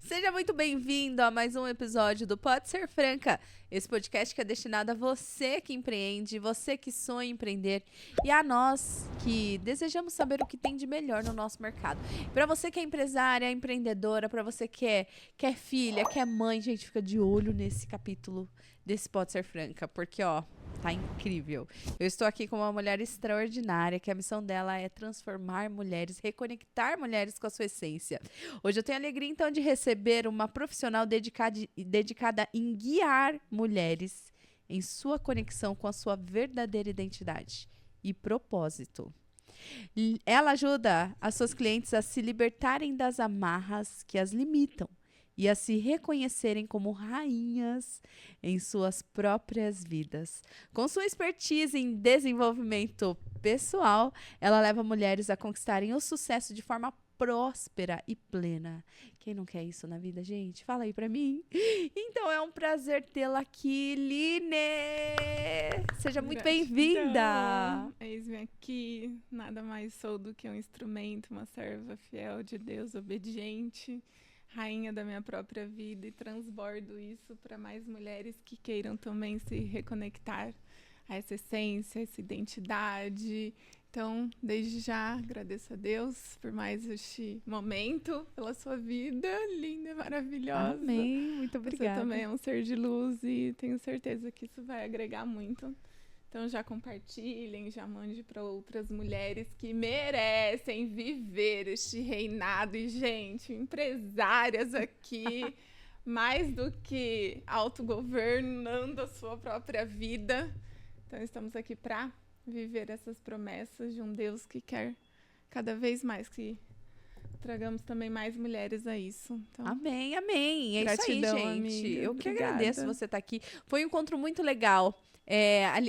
Seja muito bem-vindo a mais um episódio do Pode Ser Franca, esse podcast que é destinado a você que empreende, você que sonha em empreender e a nós que desejamos saber o que tem de melhor no nosso mercado. Para você que é empresária, empreendedora, para você que é filha, que é mãe, gente, fica de olho nesse capítulo desse Pode Ser Franca, porque, ó, tá incrível. Eu estou aqui com uma mulher extraordinária, que a missão dela é transformar mulheres, reconectar mulheres com a sua essência. Hoje eu tenho a alegria, então, de receber uma profissional dedicada em guiar mulheres em sua conexão com a sua verdadeira identidade e propósito. Ela ajuda as suas clientes a se libertarem das amarras que as limitam e a se reconhecerem como rainhas em suas próprias vidas. Com sua expertise em desenvolvimento pessoal, ela leva mulheres a conquistarem o sucesso de forma próspera e plena. Quem não quer isso na vida, gente? Fala aí pra mim. Então é um prazer tê-la aqui, Line! Seja muito bem-vinda! Eis-me aqui, nada mais sou do que um instrumento, uma serva fiel de Deus, obediente, rainha da minha própria vida, e transbordo isso para mais mulheres que queiram também se reconectar a essa essência, essa identidade. Então, desde já, agradeço a Deus por mais este momento, pela sua vida linda, maravilhosa. Amém, muito obrigada. Você também é um ser de luz e tenho certeza que isso vai agregar muito. Então, já compartilhem, já mande para outras mulheres que merecem viver este reinado. E, gente, empresárias aqui, mais do que autogovernando a sua própria vida. Então, estamos aqui para viver essas promessas de um Deus que quer cada vez mais que tragamos também mais mulheres a isso. Então, amém, amém. É gratidão, isso aí, gente. amiga. Eu que Obrigada. agradeço você estar aqui. Foi um encontro muito legal.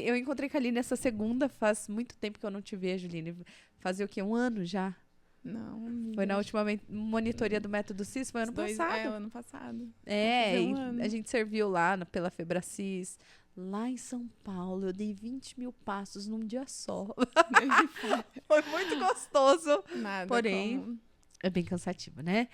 Eu encontrei com a Aline essa segunda, faz muito tempo que eu não te vejo, Aline. Fazia o quê? Um ano já? Não, amiga. Foi na última monitoria do Método CIS, foi ano passado. Ano passado. A gente serviu lá pela Febracis. Lá em São Paulo, eu dei 20 mil passos num dia só. Foi muito gostoso. Nada porém, como... é bem cansativo, né?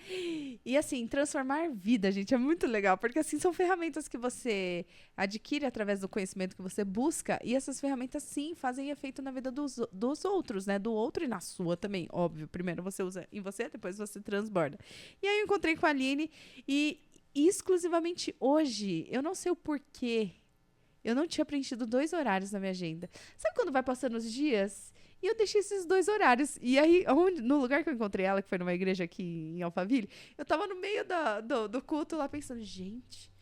E assim, transformar vida, gente, é muito legal. Porque assim, são ferramentas que você adquire através do conhecimento que você busca. E essas ferramentas, sim, fazem efeito na vida dos outros, né? Do outro e na sua também, óbvio. Primeiro você usa em você, depois você transborda. E aí eu encontrei com a Aline e exclusivamente hoje, eu não sei o porquê, eu não tinha preenchido 2 horários na minha agenda. Sabe quando vai passando os dias? E eu deixei esses 2 horários. E aí, no lugar que eu encontrei ela, que foi numa igreja aqui em Alphaville, eu tava no meio do culto lá pensando, gente,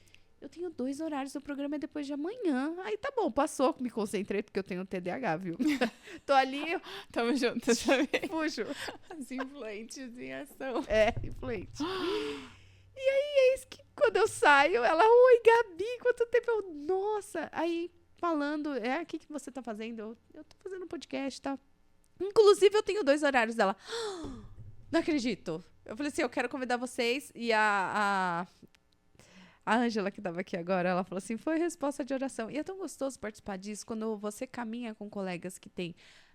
eu tenho 2 horários, o programa é depois de amanhã. Aí tá bom, passou, me concentrei, porque eu tenho TDAH, viu? Tô ali, Tamo junto também. fujo. As influentes em ação. É, influente. E aí, eis que quando eu saio, ela, oi, Gabi, quanto tempo? Eu, nossa. Aí, falando, o que você tá fazendo? Eu tô fazendo um podcast, tá? Inclusive, eu tenho 2 horários dela. Não acredito. Eu falei assim, eu quero convidar vocês. E a Ângela, que tava aqui agora, ela falou assim, foi resposta de oração. E é tão gostoso participar disso, quando você caminha com colegas que têm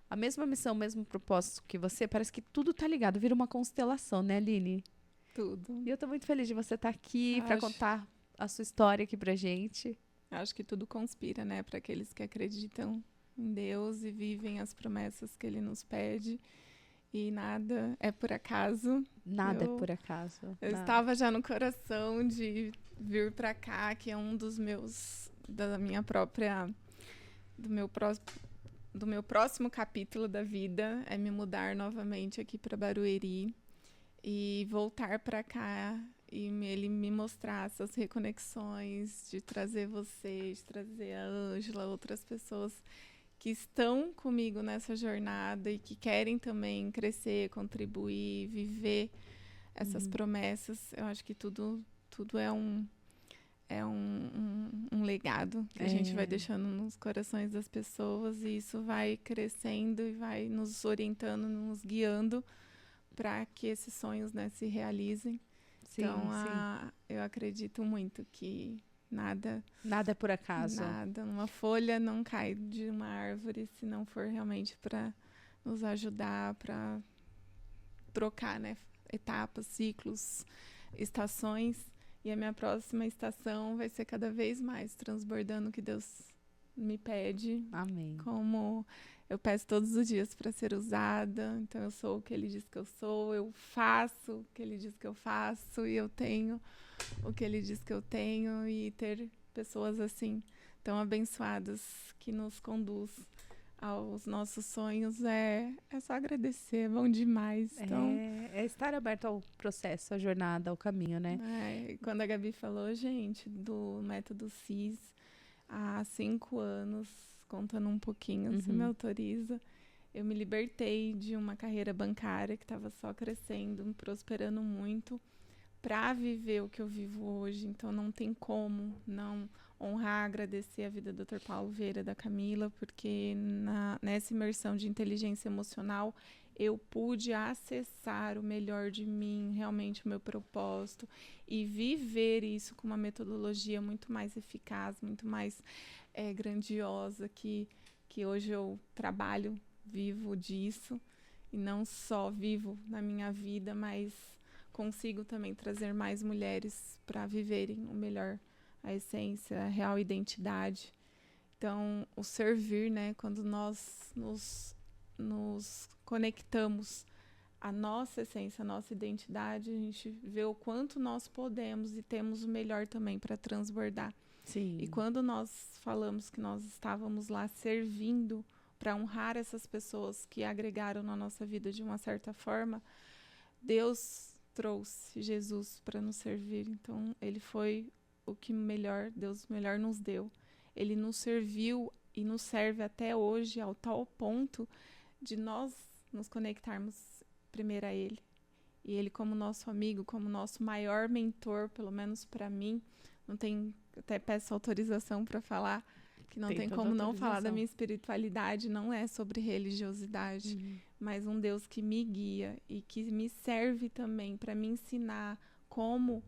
a mesma missão, o mesmo propósito que você, parece que tudo tá ligado, vira uma constelação, né, Aline? Tudo. E eu tô muito feliz de você estar aqui para contar a sua história aqui pra gente. Acho que tudo conspira, né? Para aqueles que acreditam em Deus e vivem as promessas que Ele nos pede. E nada é por acaso. Nada é por acaso. Eu estava já no coração de vir para cá, que é um dos meus... da minha própria... do meu próximo capítulo da vida. É me mudar novamente aqui para Barueri. E voltar para cá e ele me mostrar essas reconexões, de trazer você, de trazer a Ângela, outras pessoas que estão comigo nessa jornada e que querem também crescer, contribuir, viver essas promessas. Eu acho que tudo é um legado que a gente vai deixando nos corações das pessoas, e isso vai crescendo e vai nos orientando, nos guiando para que esses sonhos, né, se realizem. Sim, então, sim. Eu acredito muito que nada é por acaso. Nada. Uma folha não cai de uma árvore se não for realmente para nos ajudar, para trocar, né, etapas, ciclos, estações. E a minha próxima estação vai ser cada vez mais transbordando o que Deus me pede. Amém. Como eu peço todos os dias para ser usada. Então, eu sou o que Ele diz que eu sou. Eu faço o que Ele diz que eu faço. E eu tenho o que Ele diz que eu tenho. E ter pessoas assim, tão abençoadas, que nos conduz aos nossos sonhos, é só agradecer, é bom demais. Então, É estar aberto ao processo, à jornada, ao caminho, né? e quando a Gabi falou, gente, do método CIS, há 5 anos, contando um pouquinho, se me autoriza, eu me libertei de uma carreira bancária que estava só crescendo, prosperando muito, para viver o que eu vivo hoje. Então, não tem como não honrar, agradecer a vida do Dr. Paulo Vieira, da Camila, porque nessa imersão de inteligência emocional, eu pude acessar o melhor de mim, realmente o meu propósito, e viver isso com uma metodologia muito mais eficaz, muito mais grandiosa, que hoje eu trabalho, vivo disso, e não só vivo na minha vida, mas consigo também trazer mais mulheres para viverem o melhor, a essência, a real identidade. Então, o servir, né, quando nós nos conectamos à nossa essência, à nossa identidade, a gente vê o quanto nós podemos e temos o melhor também para transbordar. Sim. E quando nós falamos que nós estávamos lá servindo para honrar essas pessoas que agregaram na nossa vida de uma certa forma, Deus trouxe Jesus para nos servir. Então, ele foi o que Deus melhor nos deu. Ele nos serviu e nos serve até hoje, ao tal ponto de nós nos conectarmos primeiro a Ele. E Ele, como nosso amigo, como nosso maior mentor, pelo menos para mim, não tem, até peço autorização para falar, que não tem como não falar da minha espiritualidade, não é sobre religiosidade, mas um Deus que me guia e que me serve também para me ensinar como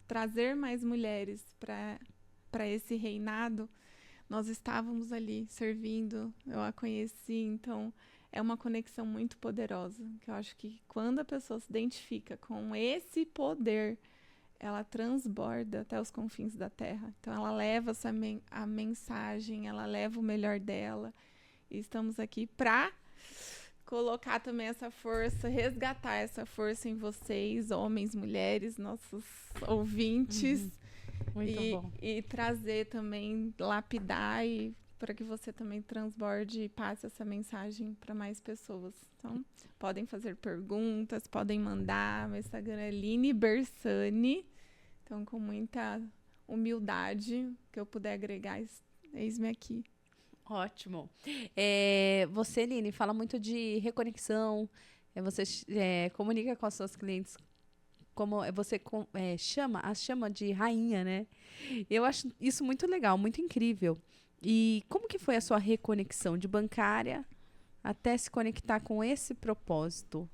trazer mais mulheres para esse reinado. Nós estávamos ali servindo, eu a conheci, então é uma conexão muito poderosa, que eu acho que quando a pessoa se identifica com esse poder, ela transborda até os confins da terra. Então, ela leva a mensagem, ela leva o melhor dela. E estamos aqui para colocar também essa força, resgatar essa força em vocês, homens, mulheres, nossos ouvintes. Muito bom. E trazer também, lapidar, e para que você também transborde e passe essa mensagem para mais pessoas. Então, podem fazer perguntas, podem mandar. Meu Instagram é Line Bersani. Então, com muita humildade que eu puder agregar, eis-me aqui. Ótimo. Você, Line, fala muito de reconexão. Você comunica com as suas clientes, como você as chama de rainha, né? Eu acho isso muito legal, muito incrível. E como que foi a sua reconexão de bancária até se conectar com esse propósito?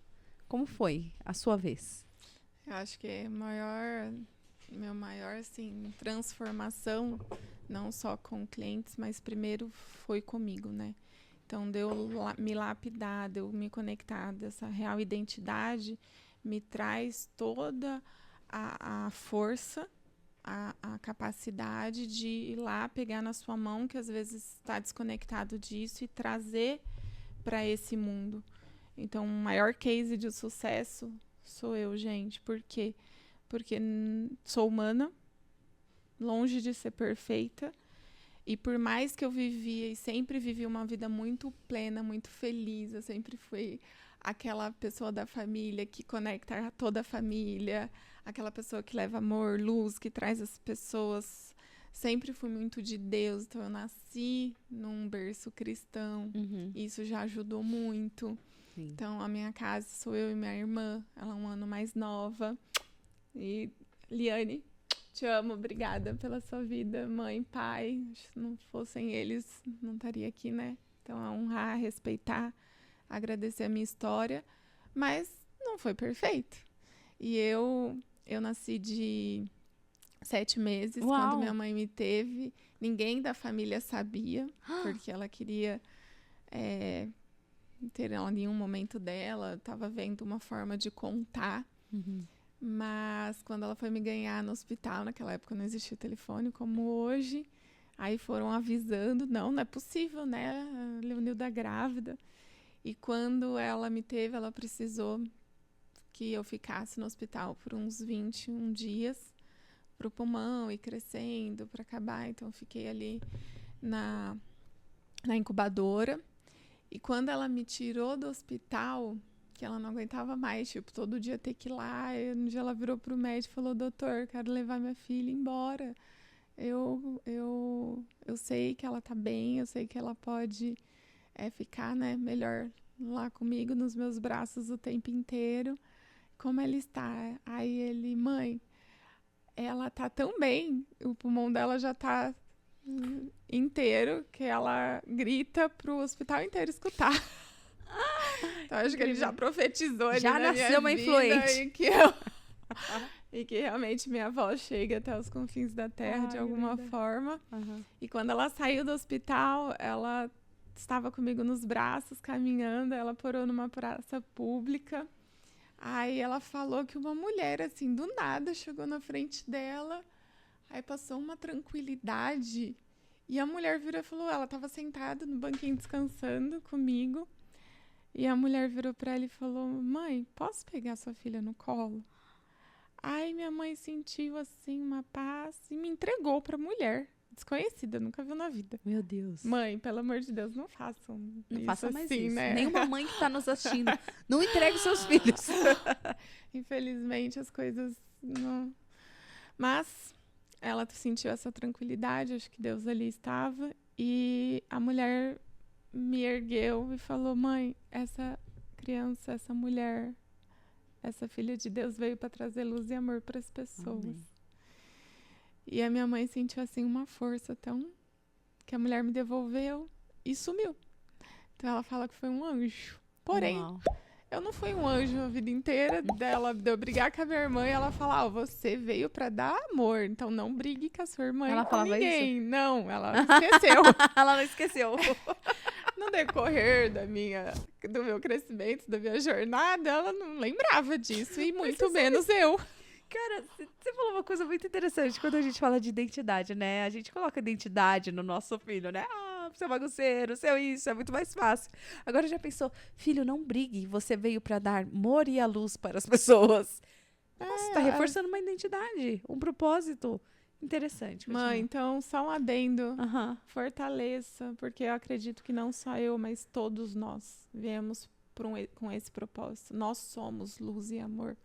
Como foi a sua vez? Eu acho que meu maior assim, transformação, não só com clientes, mas primeiro foi comigo, né? Então, de eu me lapidar, de eu me conectar dessa real identidade, me traz toda a força, a capacidade de ir lá, pegar na sua mão, que às vezes está desconectado disso, e trazer para esse mundo. Então, o maior case de sucesso sou eu, gente. Por quê? Porque sou humana, longe de ser perfeita, e por mais que eu vivia e sempre vivi uma vida muito plena, muito feliz, eu sempre fui aquela pessoa da família que conecta toda a família, aquela pessoa que leva amor, luz, que traz as pessoas. Sempre fui muito de Deus, então eu nasci num berço cristão, e isso já ajudou muito. Sim. Então, a minha casa sou eu e minha irmã, ela é um ano mais nova. E, Liane, te amo, obrigada pela sua vida, mãe, pai. Se não fossem eles, não estaria aqui, né? Então, a honrar, respeitar, agradecer a minha história, mas não foi perfeito. E eu nasci de 7 meses. Uau. Quando minha mãe me teve. Ninguém da família sabia, porque ela queria ter ela em um momento dela, estava vendo uma forma de contar. Mas quando ela foi me ganhar no hospital, naquela época não existia telefone como hoje, aí foram avisando, não é possível, né? A Leonilda grávida. E quando ela me teve, ela precisou que eu ficasse no hospital por uns 21 dias para o pulmão ir crescendo, para acabar. Então, eu fiquei ali na incubadora. E quando ela me tirou do hospital, que ela não aguentava mais, tipo, todo dia ter que ir lá, um dia ela virou pro médico e falou, doutor, quero levar minha filha embora. Eu sei que ela tá bem, eu sei que ela pode ficar, né, melhor lá comigo, nos meus braços o tempo inteiro. Como ela está? Aí ele, mãe, ela tá tão bem, o pulmão dela já tá inteiro, que ela grita pro hospital inteiro escutar. Então, acho que ele já profetizou ali já na minha nasceu uma vida influente. E que realmente minha voz chega até os confins da terra de alguma forma. E quando ela saiu do hospital, ela estava comigo nos braços, caminhando, ela parou numa praça pública. Aí ela falou que uma mulher, assim, do nada, chegou na frente dela, aí passou uma tranquilidade, e a mulher virou e falou, ela estava sentada no banquinho descansando comigo, e a mulher virou para ela e falou, mãe, posso pegar sua filha no colo? Aí minha mãe sentiu, assim, uma paz e me entregou para a mulher, desconhecida, nunca viu na vida. Meu Deus. Mãe, pelo amor de Deus, não façam Não isso faça mais assim, isso. né? Nenhuma mãe que tá nos assistindo, não entregue os seus filhos. Infelizmente, as coisas não... Mas ela sentiu essa tranquilidade, acho que Deus ali estava. E a mulher me ergueu e falou, mãe, essa criança, essa mulher, essa filha de Deus veio para trazer luz e amor para as pessoas. Amém. E a minha mãe sentiu, assim, uma força tão... que a mulher me devolveu e sumiu. Então ela fala que foi um anjo. Porém, eu não fui um anjo a vida inteira dela, de eu brigar com a minha irmã e ela falar, você veio pra dar amor, então não brigue com a sua irmã e com ninguém. Isso? Não, ela esqueceu. Ela não esqueceu. No decorrer do meu crescimento, da minha jornada, ela não lembrava disso e muito menos eu. Cara, você falou uma coisa muito interessante quando a gente fala de identidade, né? A gente coloca identidade no nosso filho, né? Seu bagunceiro, seu isso, é muito mais fácil. Agora já pensou, filho, não brigue, você veio pra dar amor e a luz para as pessoas. Nossa, tá reforçando uma identidade, um propósito. Interessante. Mãe, então, só um adendo. Fortaleça, porque eu acredito que não só eu, mas todos nós viemos com esse propósito. Nós somos luz e amor.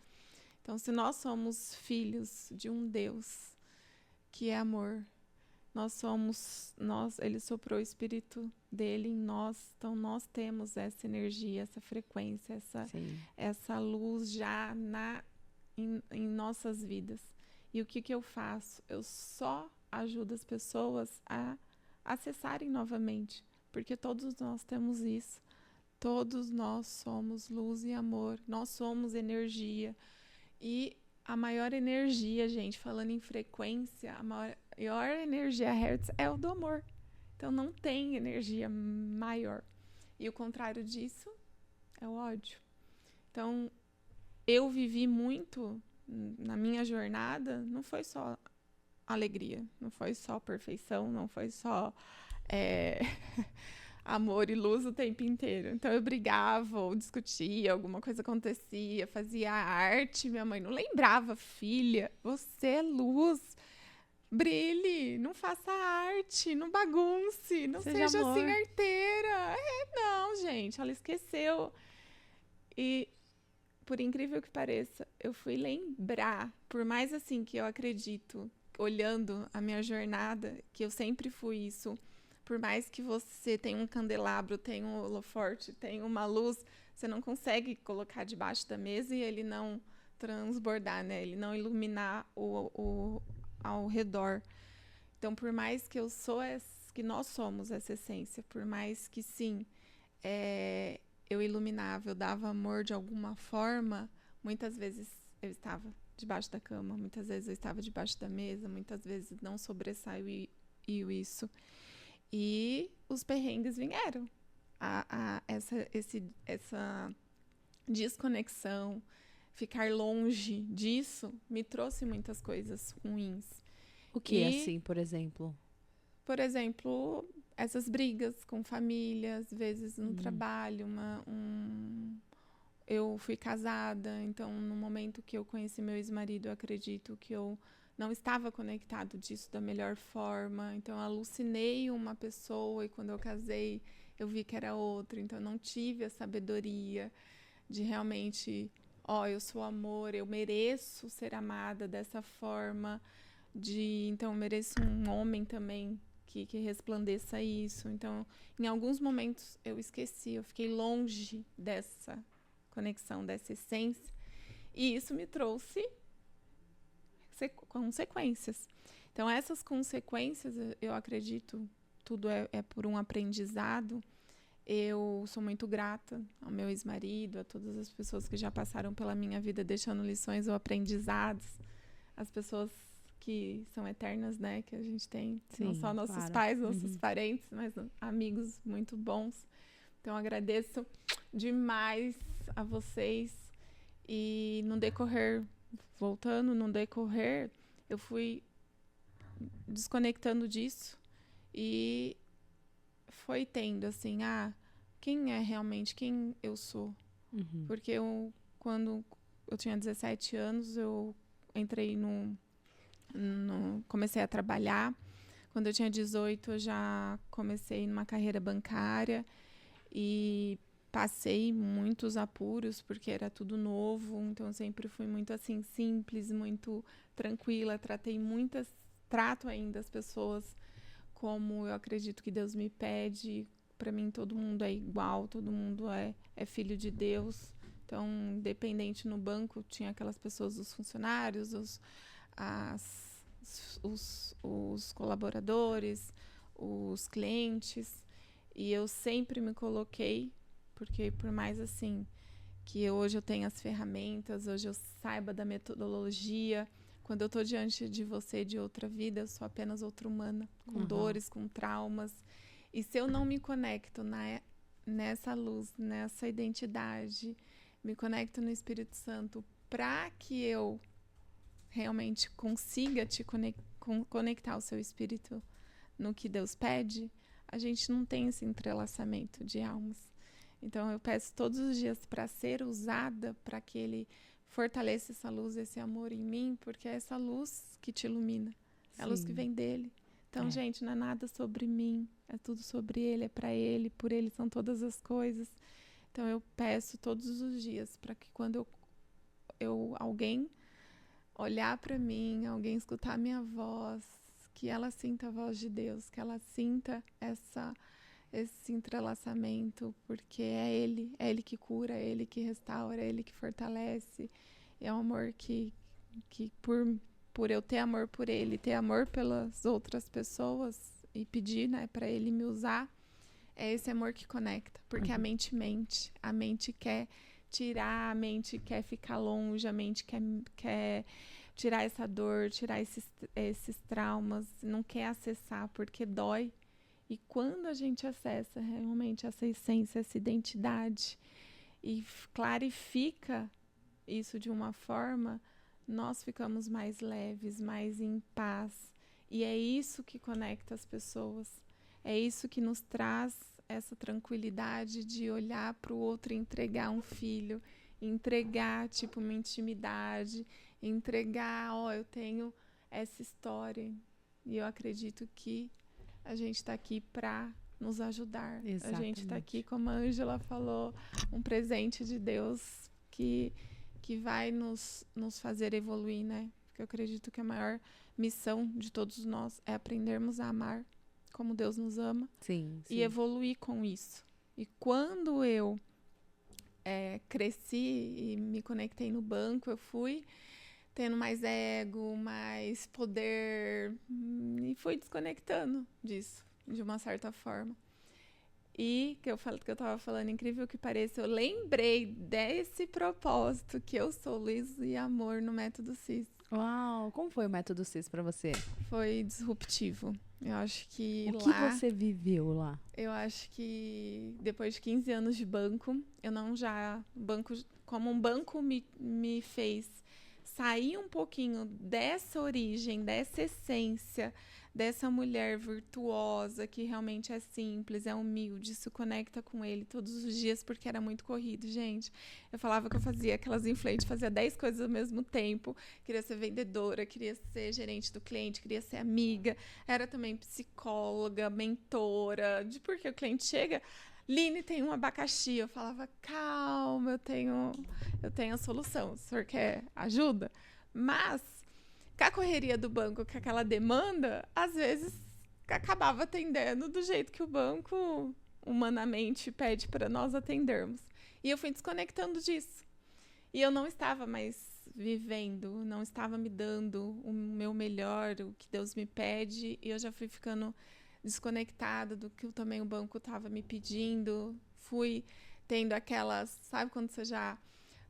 Então, se nós somos filhos de um Deus que é amor, ele soprou o Espírito dele em nós, então nós temos essa energia, essa frequência, essa luz já em nossas vidas. E o que eu faço? Eu só ajudo as pessoas a acessarem novamente, porque todos nós temos isso. Todos nós somos luz e amor, nós somos energia. E a maior energia, gente, falando em frequência, a maior energia hertz é o do amor. Então não tem energia maior. E o contrário disso é o ódio. Então eu vivi muito na minha jornada, não foi só alegria, não foi só perfeição, não foi só amor e luz o tempo inteiro. Então eu brigava ou discutia, alguma coisa acontecia, fazia arte, minha mãe não lembrava, filha, você é luz, brilhe, não faça arte, não bagunce, não seja assim arteira. Não, gente, ela esqueceu. E por incrível que pareça, eu fui lembrar, por mais assim que eu acredito, olhando a minha jornada, que eu sempre fui isso. Por mais que você tenha um candelabro, tenha um holoforte, tenha uma luz, você não consegue colocar debaixo da mesa e ele não transbordar, né? Ele não iluminar ao redor. Então, por mais que que nós somos essa essência, por mais que sim, eu iluminava, eu dava amor de alguma forma, muitas vezes eu estava debaixo da cama, muitas vezes eu estava debaixo da mesa, muitas vezes não sobressaiu isso. E os perrengues vieram. Essa desconexão, ficar longe disso me trouxe muitas coisas ruins. O que é assim, por exemplo? Por exemplo, essas brigas com família, às vezes no trabalho, eu fui casada, então no momento que eu conheci meu ex-marido, eu acredito que eu não estava conectado disso da melhor forma, então eu alucinei uma pessoa e quando eu casei eu vi que era outra, então eu não tive a sabedoria de realmente, eu sou amor, eu mereço ser amada dessa forma, então eu mereço um homem também que resplandeça isso. Então, em alguns momentos eu esqueci, eu fiquei longe dessa conexão, dessa essência, e isso me trouxe consequências. Então, essas consequências, eu acredito, tudo é por um aprendizado. Eu sou muito grata ao meu ex-marido, a todas as pessoas que já passaram pela minha vida, deixando lições ou aprendizados, as pessoas que são eternas, né, que a gente tem, não só nossos pais, nossos parentes, mas amigos muito bons. Então, agradeço demais a vocês. E no decorrer, eu fui desconectando disso e foi tendo, assim, quem é realmente, quem eu sou? Porque quando eu tinha 17 anos, eu entrei comecei a trabalhar. Quando eu tinha 18, eu já comecei numa carreira bancária e passei muitos apuros, porque era tudo novo, então eu sempre fui muito assim, simples, muito tranquila, trato ainda as pessoas como eu acredito que Deus me pede. Para mim, todo mundo é igual, todo mundo é filho de Deus. Então, independente no banco, tinha aquelas pessoas, os funcionários, os colaboradores, os clientes, e eu sempre me coloquei, porque por mais assim que hoje eu tenha as ferramentas, hoje eu saiba da metodologia, quando eu estou diante de você de outra vida, eu sou apenas outra humana, com dores, com traumas, e se eu não me conecto nessa luz, nessa identidade, me conecto no Espírito Santo para que eu realmente consiga conectar o seu espírito no que Deus pede, a gente não tem esse entrelaçamento de almas. Então eu peço todos os dias para ser usada, para que Ele fortaleça essa luz, esse amor em mim, porque é essa luz que te ilumina, é a luz que vem dele. Então, gente, não é nada sobre mim, é tudo sobre Ele, é para Ele, por Ele são todas as coisas. Então eu peço todos os dias para que quando alguém olhar para mim, alguém escutar a minha voz, que ela sinta a voz de Deus, que ela sinta esse entrelaçamento, porque é Ele que cura, é Ele que restaura, é Ele que fortalece. É um amor que por eu ter amor por Ele, ter amor pelas outras pessoas e pedir, né, para Ele me usar, é esse amor que conecta, porque a mente quer tirar, a mente quer ficar longe, a mente quer tirar essa dor, tirar esses traumas, não quer acessar porque dói. E quando a gente acessa realmente essa essência, essa identidade e clarifica isso de uma forma, nós ficamos mais leves, mais em paz. E é isso que conecta as pessoas. É isso que nos traz essa tranquilidade de olhar para o outro e entregar um filho, entregar tipo uma intimidade, entregar, eu tenho essa história e eu acredito que a gente está aqui para nos ajudar. Exatamente. A gente está aqui, como a Ângela falou, um presente de Deus que vai nos fazer evoluir, né? Porque eu acredito que a maior missão de todos nós é aprendermos a amar como Deus nos ama. Sim. E evoluir com isso. E quando eu cresci e me conectei no banco, eu fui tendo mais ego, mais poder e fui desconectando disso, de uma certa forma. E que eu estava falando, incrível que pareça, eu lembrei desse propósito que eu sou luz e amor no Método CIS. Uau, como foi o método CIS pra você? Foi disruptivo. Eu acho que O que lá, você viveu lá? eu acho que depois de 15 anos de banco, eu não já, como um banco me fez sair um pouquinho dessa origem, dessa essência, dessa mulher virtuosa que realmente é simples, é humilde, se conecta com ele todos os dias porque era muito corrido, gente. Eu falava que eu fazia aquelas enfleites, fazia 10 coisas ao mesmo tempo, queria ser vendedora, queria ser gerente do cliente, queria ser amiga, era também psicóloga, mentora, de porque o cliente chega, Line, tem um abacaxi. Eu falava, calma, eu tenho a solução. O senhor quer ajuda? Mas, com a correria do banco, com aquela demanda, às vezes acabava atendendo do jeito que o banco humanamente pede para nós atendermos. E eu fui desconectando disso. E eu não estava mais vivendo, não estava me dando o meu melhor, o que Deus me pede, e eu já fui ficando desconectada do que também o banco estava me pedindo. Fui tendo aquelas, sabe quando você já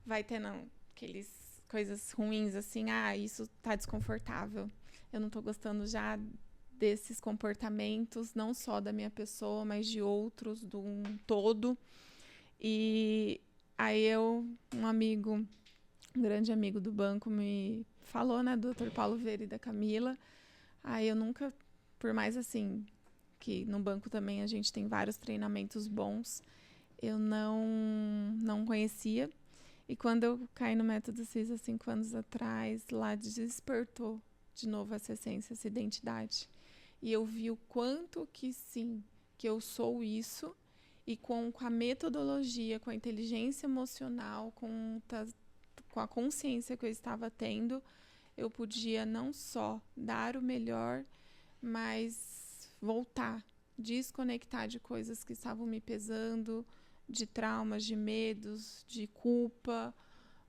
vai tendo aqueles coisas ruins assim, isso tá desconfortável. Eu não tô gostando já desses comportamentos, não só da minha pessoa, mas de outros, do um todo. E aí um grande amigo do banco me falou, né, do Dr. Paulo Vieira e da Camila. Aí eu nunca, por mais assim, que no banco também a gente tem vários treinamentos bons, eu não conhecia. E quando eu caí no método CIS há 5 anos atrás, lá despertou de novo essa essência, essa identidade. E eu vi o quanto que sim, que eu sou isso, e com a metodologia, com a inteligência emocional, com a consciência que eu estava tendo, eu podia não só dar o melhor, mas voltar, desconectar de coisas que estavam me pesando, de traumas, de medos, de culpa,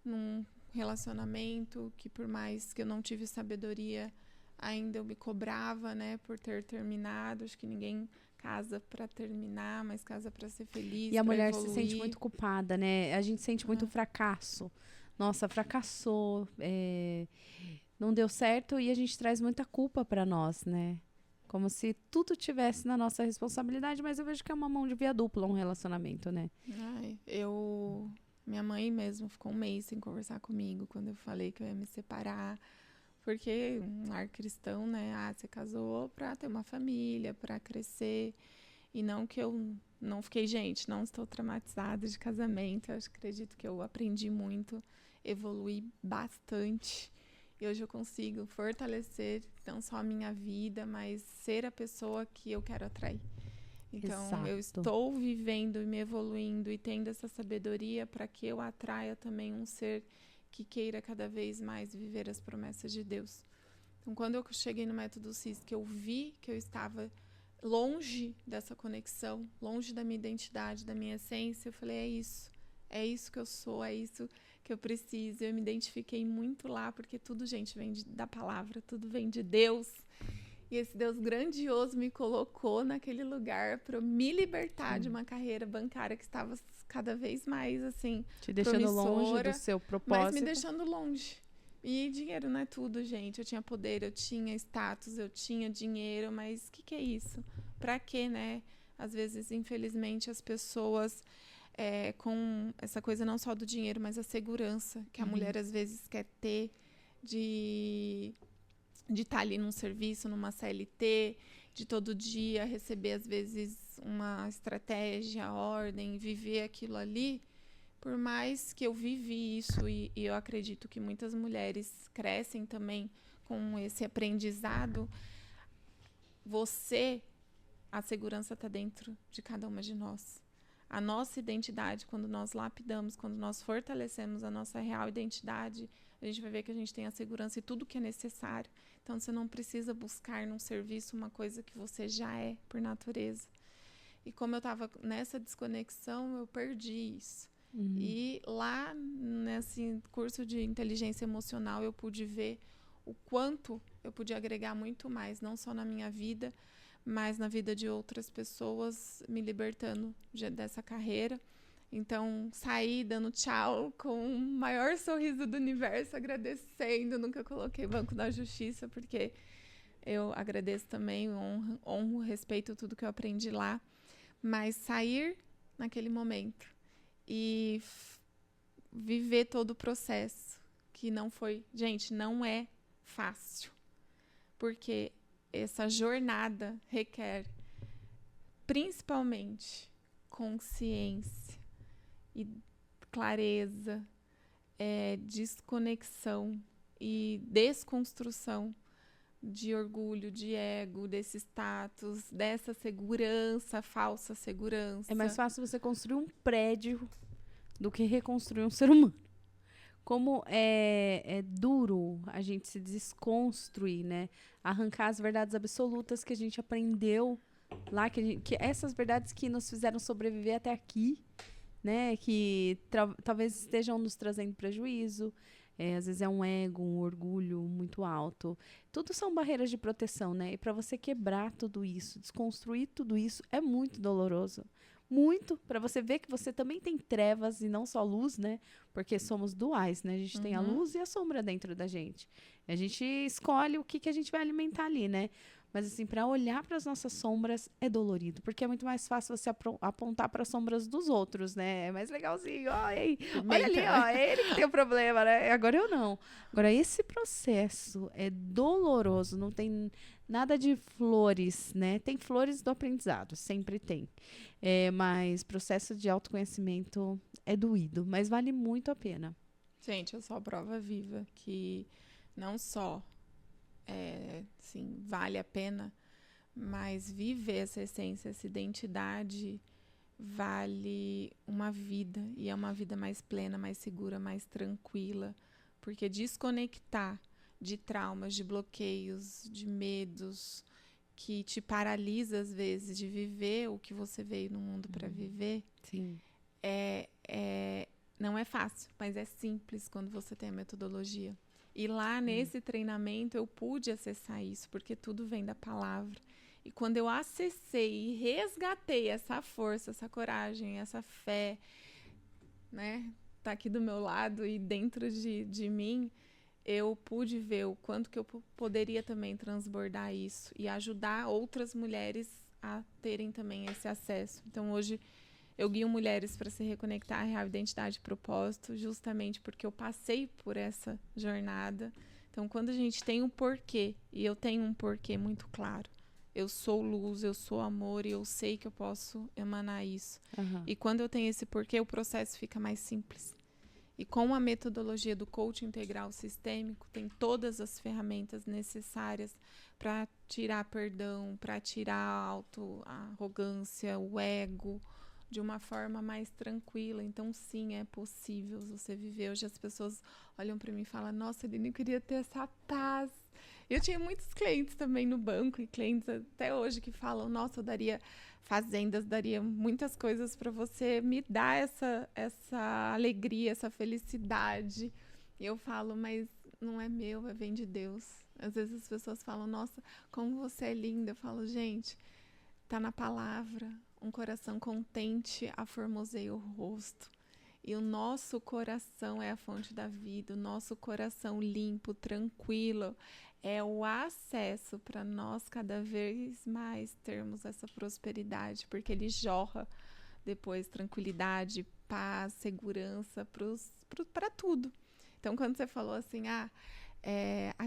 num relacionamento que, por mais que eu não tive sabedoria, ainda eu me cobrava, né, por ter terminado. Acho que ninguém casa para terminar, mas casa para ser feliz, E a para mulher se evoluir. sente muito culpada, né? A gente sente muito fracasso. Nossa, fracassou, não deu certo e a gente traz muita culpa pra nós, né? Como se tudo tivesse na nossa responsabilidade, mas eu vejo que é uma mão de via dupla um relacionamento, né? Ai, minha mãe mesmo ficou um mês sem conversar comigo quando eu falei que eu ia me separar. Porque um lar cristão, né? Você casou pra ter uma família, pra crescer. E não que eu não fiquei, gente, não estou traumatizada de casamento. Eu acredito que eu aprendi muito, evolui bastante. E hoje eu consigo fortalecer não só a minha vida, mas ser a pessoa que eu quero atrair. Então, eu Exato. estou vivendo e me evoluindo e tendo essa sabedoria para que eu atraia também um ser que queira cada vez mais viver as promessas de Deus. Então, quando eu cheguei no método CIS, que eu vi que eu estava longe dessa conexão, longe da minha identidade, da minha essência, eu falei, é isso que eu sou, é isso que eu preciso. Eu me identifiquei muito lá, porque tudo, gente, vem da palavra, tudo vem de Deus. E esse Deus grandioso me colocou naquele lugar para me libertar de uma carreira bancária que estava cada vez mais, assim, te deixando longe do seu propósito. mas me deixando longe. E dinheiro não é tudo, gente. Eu tinha poder, eu tinha status, eu tinha dinheiro, mas o que é isso? Pra quê, né? Às vezes, infelizmente, as pessoas com essa coisa não só do dinheiro, mas a segurança que a mulher às vezes quer ter de estar ali num serviço, numa CLT, de todo dia receber, às vezes, uma estratégia, ordem, viver aquilo ali. Por mais que eu vivi isso, e eu acredito que muitas mulheres crescem também com esse aprendizado, a segurança está dentro de cada uma de nós. A nossa identidade, quando nós lapidamos, quando nós fortalecemos a nossa real identidade, a gente vai ver que a gente tem a segurança e tudo que é necessário. Então, você não precisa buscar num serviço uma coisa que você já é por natureza. E como eu estava nessa desconexão, eu perdi isso. E lá, nesse curso de inteligência emocional, eu pude ver o quanto eu podia agregar muito mais, não só na minha vida, mas na vida de outras pessoas, me libertando dessa carreira. Então, saí dando tchau com o maior sorriso do universo, agradecendo. Nunca coloquei Banco da Justiça, porque eu agradeço também, honro, respeito tudo que eu aprendi lá. Mas sair naquele momento e viver todo o processo, que não foi... Gente, não é fácil. Porque essa jornada requer, principalmente, consciência e clareza, desconexão e desconstrução de orgulho, de ego, desse status, dessa segurança, falsa segurança. É mais fácil você construir um prédio do que reconstruir um ser humano. Como é duro a gente se desconstruir, né? Arrancar as verdades absolutas que a gente aprendeu lá, que essas verdades que nos fizeram sobreviver até aqui, né? Que talvez estejam nos trazendo prejuízo. Às vezes é um ego, um orgulho muito alto. Tudo são barreiras de proteção, né? E para você quebrar tudo isso, desconstruir tudo isso, é muito doloroso. Muito, para você ver que você também tem trevas e não só luz, né? Porque somos duais, né? A gente tem a luz e a sombra dentro da gente. A gente escolhe o que a gente vai alimentar ali, né? Mas assim, para olhar para as nossas sombras é dolorido, porque é muito mais fácil você apontar para as sombras dos outros, né? É mais legalzinho, ó, ei, olha ali, ó, é ele que tem o problema, né? Agora eu não. Agora esse processo é doloroso, não tem nada de flores, né? Tem flores do aprendizado, sempre tem. Mas processo de autoconhecimento é doído, mas vale muito a pena. Gente, eu sou a prova viva que não só sim, vale a pena, mas viver essa essência, essa identidade vale uma vida, e é uma vida mais plena, mais segura, mais tranquila, porque desconectar de traumas, de bloqueios, de medos que te paralisa às vezes de viver o que você veio no mundo para viver. Sim. Não é fácil, mas é simples quando você tem a metodologia. E lá nesse treinamento eu pude acessar isso, porque tudo vem da palavra. E quando eu acessei e resgatei essa força, essa coragem, essa fé, né, tá aqui do meu lado e dentro de mim, eu pude ver o quanto que eu poderia também transbordar isso e ajudar outras mulheres a terem também esse acesso. Então hoje eu guio mulheres para se reconectar à real identidade e propósito, justamente porque eu passei por essa jornada. Então, quando a gente tem um porquê, e eu tenho um porquê muito claro, eu sou luz, eu sou amor, e eu sei que eu posso emanar isso. E quando eu tenho esse porquê, o processo fica mais simples. E com a metodologia do coaching integral sistêmico, tem todas as ferramentas necessárias para tirar perdão, para tirar a arrogância, o ego, de uma forma mais tranquila. Então, sim, é possível você viver. Hoje as pessoas olham para mim e falam, nossa, Aline, eu queria ter essa paz. Eu tinha muitos clientes também no banco, e clientes até hoje que falam, nossa, eu daria fazendas, daria muitas coisas para você me dar essa alegria, essa felicidade. E eu falo, mas não é meu, vem de Deus. Às vezes as pessoas falam, nossa, como você é linda. Eu falo, gente, tá na palavra. Um coração contente aformoseia o rosto. E o nosso coração é a fonte da vida. O nosso coração limpo, tranquilo, é o acesso para nós cada vez mais termos essa prosperidade, porque ele jorra depois tranquilidade, paz, segurança para tudo. Então, quando você falou assim, a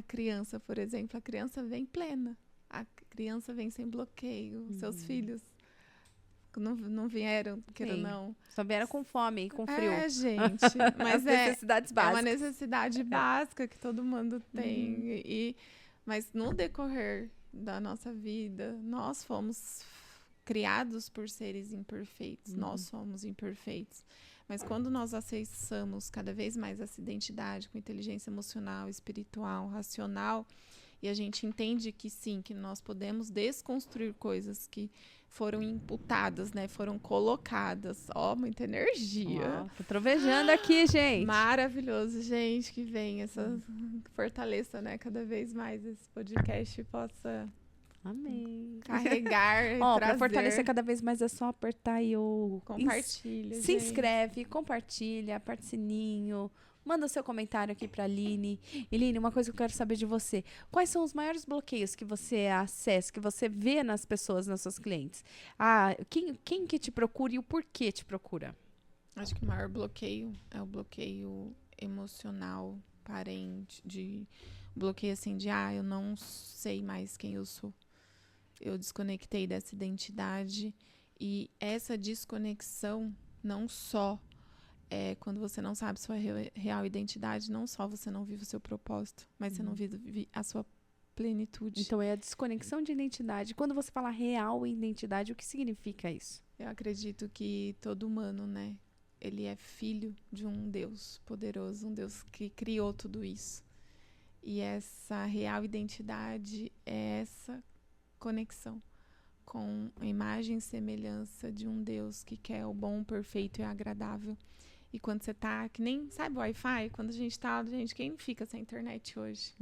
criança, por exemplo, a criança vem plena. A criança vem sem bloqueio. Seus filhos não vieram, queira ou não. Só vieram com fome e com frio. Gente. Mas necessidades básicas. É uma necessidade básica que todo mundo tem. Mas no decorrer da nossa vida, nós fomos criados por seres imperfeitos. Nós somos imperfeitos. Mas quando nós acessamos cada vez mais essa identidade com inteligência emocional, espiritual, racional, e a gente entende que sim, que nós podemos desconstruir coisas que foram imputadas, né? Foram colocadas. Muita energia. Tô trovejando aqui, gente. Maravilhoso, gente, que vem essa fortaleça, né? Cada vez mais esse podcast possa Amém. Carregar e Ó, pra trazer. fortalecer cada vez mais é só apertar aí o... Compartilha, Se gente. inscreve, compartilha, aperta o sininho, manda o seu comentário aqui pra Aline. E Aline, uma coisa que eu quero saber de você. Quais são os maiores bloqueios que você acessa, que você vê nas pessoas, nas suas clientes? Ah, quem que te procura e o porquê te procura? Acho que o maior bloqueio é o bloqueio emocional, parente, de bloqueio assim de, eu não sei mais quem eu sou. Eu desconectei dessa identidade e essa desconexão não só é quando você não sabe sua real identidade, não só você não vive o seu propósito, mas você não vive a sua plenitude. Então é a desconexão de identidade. Quando você fala real identidade, o que significa isso? Eu acredito que todo humano, né, ele é filho de um Deus poderoso, um Deus que criou tudo isso. E essa real identidade é essa conexão com a imagem e semelhança de um Deus que quer o bom, perfeito e agradável. E quando você tá, que nem, sabe o Wi-Fi? Quando a gente tá, gente, quem fica sem internet hoje?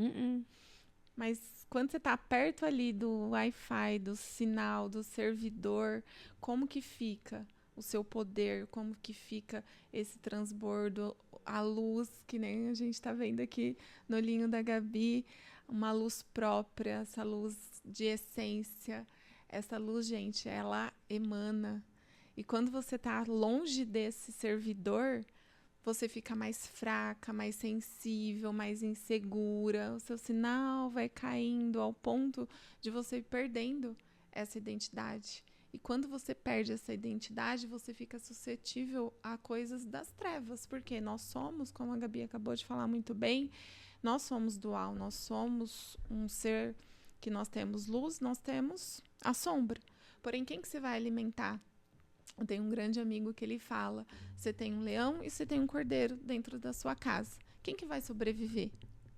Mas quando você tá perto ali do Wi-Fi, do sinal, do servidor, como que fica o seu poder? Como que fica esse transbordo? A luz, que nem a gente tá vendo aqui no olhinho da Gabi, uma luz própria, essa luz de essência. Essa luz, gente, ela emana. E quando você tá longe desse servidor, você fica mais fraca, mais sensível, mais insegura. O seu sinal vai caindo ao ponto de você ir perdendo essa identidade. E quando você perde essa identidade, você fica suscetível a coisas das trevas. Porque nós somos, como a Gabi acabou de falar muito bem, nós somos dual, nós somos um ser que nós temos luz, nós temos a sombra. Porém, quem que você vai alimentar? Eu tenho um grande amigo que ele fala, você tem um leão e você tem um cordeiro dentro da sua casa. Quem que vai sobreviver?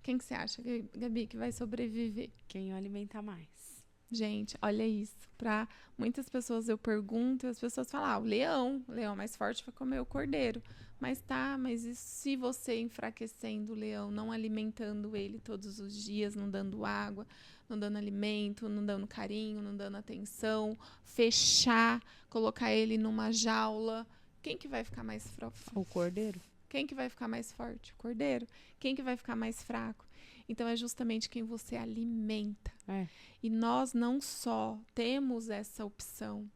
Quem que você acha, Gabi, que vai sobreviver? Quem o alimenta mais. Gente, olha isso. Para muitas pessoas eu pergunto e as pessoas falam, o leão mais forte vai comer o cordeiro. Mas e se você enfraquecendo o leão, não alimentando ele todos os dias, não dando água, não dando alimento, não dando carinho, não dando atenção, fechar, colocar ele numa jaula, quem que vai ficar mais fraco? O cordeiro. Quem que vai ficar mais forte? O cordeiro. Quem que vai ficar mais fraco? Então é justamente quem você alimenta. E nós não só temos essa opção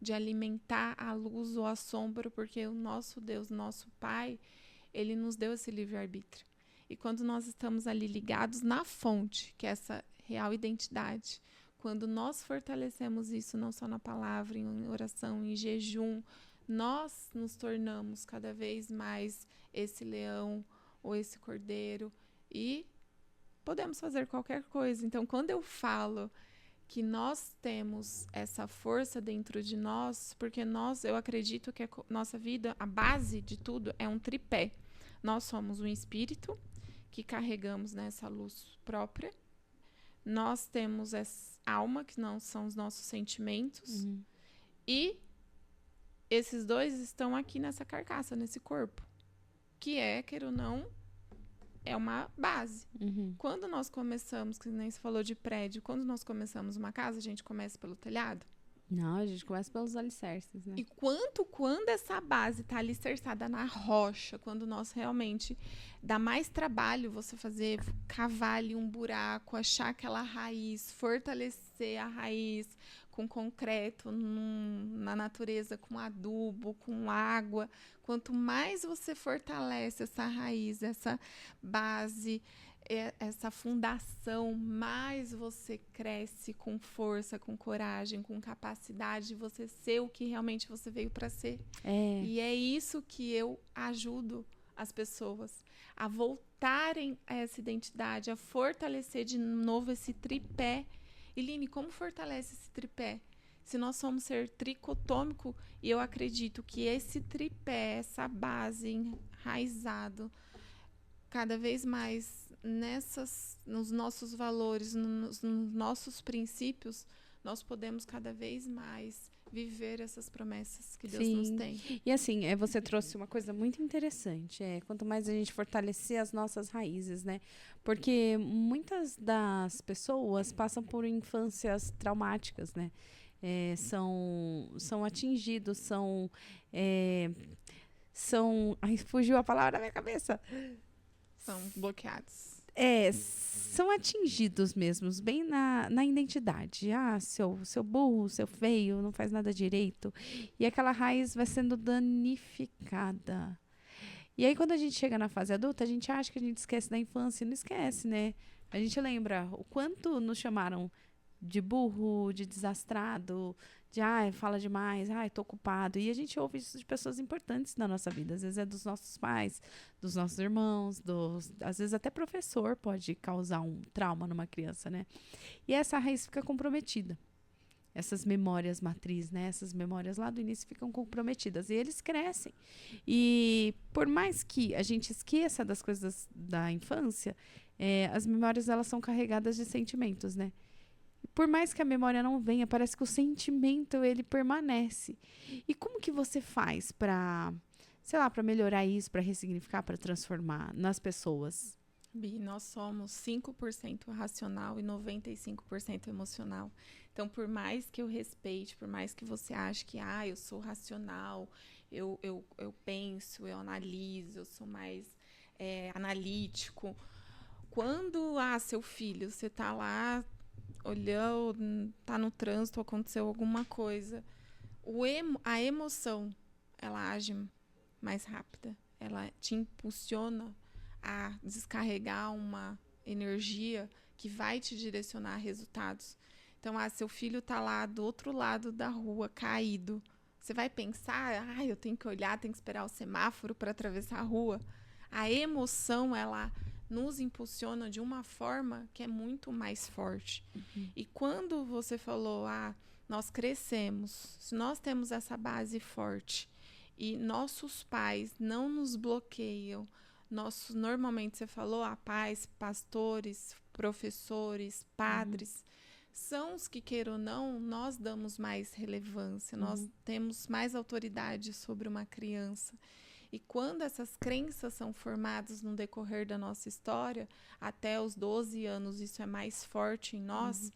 de alimentar a luz ou a sombra, porque o nosso Deus, nosso Pai, ele nos deu esse livre-arbítrio. E quando nós estamos ali ligados na fonte, que é essa real identidade, quando nós fortalecemos isso não só na palavra, em oração, em jejum, nós nos tornamos cada vez mais esse leão ou esse cordeiro e podemos fazer qualquer coisa. Então, quando eu falo que nós temos essa força dentro de nós, porque eu acredito que a nossa vida, a base de tudo é um tripé. Nós somos um espírito que carregamos nessa luz própria. Nós temos essa alma, que não são os nossos sentimentos. E esses dois estão aqui nessa carcaça, nesse corpo. Que é, queira ou não, é uma base. Quando nós começamos, que nem você falou de prédio, quando nós começamos uma casa, a gente começa pelo telhado? Não, a gente começa pelos alicerces, né? E quando essa base está alicerçada na rocha, quando nós realmente dá mais trabalho você fazer, cavar ali um buraco, achar aquela raiz, fortalecer a raiz com concreto, na natureza, com adubo, com água. Quanto mais você fortalece essa raiz, essa base, essa fundação, mais você cresce com força, com coragem, com capacidade de você ser o que realmente você veio para ser. E é isso que eu ajudo as pessoas a voltarem a essa identidade, a fortalecer de novo esse tripé. Eline, como fortalece esse tripé? Se nós somos ser tricotômico, e eu acredito que esse tripé, essa base enraizado, cada vez mais nos nossos valores, nos nossos princípios, nós podemos cada vez mais viver essas promessas que Deus nos tem. E assim, você trouxe uma coisa muito interessante. Quanto mais a gente fortalecer as nossas raízes, né? Porque muitas das pessoas passam por infâncias traumáticas, né? São atingidos, ai, fugiu a palavra da minha cabeça. São bloqueados. São atingidos mesmo, bem na identidade. Seu burro, seu feio, não faz nada direito. E aquela raiz vai sendo danificada. E aí, quando a gente chega na fase adulta, a gente acha que a gente esquece da infância. Não esquece, né? A gente lembra o quanto nos chamaram de burro, de desastrado, de fala demais, tô ocupado. E a gente ouve isso de pessoas importantes na nossa vida. Às vezes é dos nossos pais, dos nossos irmãos, às vezes até professor pode causar um trauma numa criança, né? E essa raiz fica comprometida. Essas memórias matriz, né? Essas memórias lá do início ficam comprometidas. E eles crescem. E por mais que a gente esqueça das coisas da infância, as memórias, elas são carregadas de sentimentos, né? Por mais que a memória não venha, parece que o sentimento, ele permanece. E como que você faz para, sei lá, para melhorar isso, para ressignificar, para transformar nas pessoas? Bi, nós somos 5% racional e 95% emocional. Então, por mais que eu respeite, por mais que você ache que eu sou racional, eu penso, eu analiso, eu sou mais analítico. Quando, seu filho, você tá lá, olhou, tá no trânsito, aconteceu alguma coisa, a emoção, ela age mais rápida, ela te impulsiona a descarregar uma energia que vai te direcionar a resultados. Então, seu filho tá lá do outro lado da rua, caído. Você vai pensar, eu tenho que olhar, tenho que esperar o semáforo para atravessar a rua. A emoção, ela nos impulsiona de uma forma que é muito mais forte. Uhum. E quando você falou, nós crescemos, se nós temos essa base forte e nossos pais não nos bloqueiam, normalmente você falou, pais, pastores, professores, padres, são os que, queira ou não, nós damos mais relevância, nós temos mais autoridade sobre uma criança. E quando essas crenças são formadas no decorrer da nossa história, até os 12 anos isso é mais forte em nós,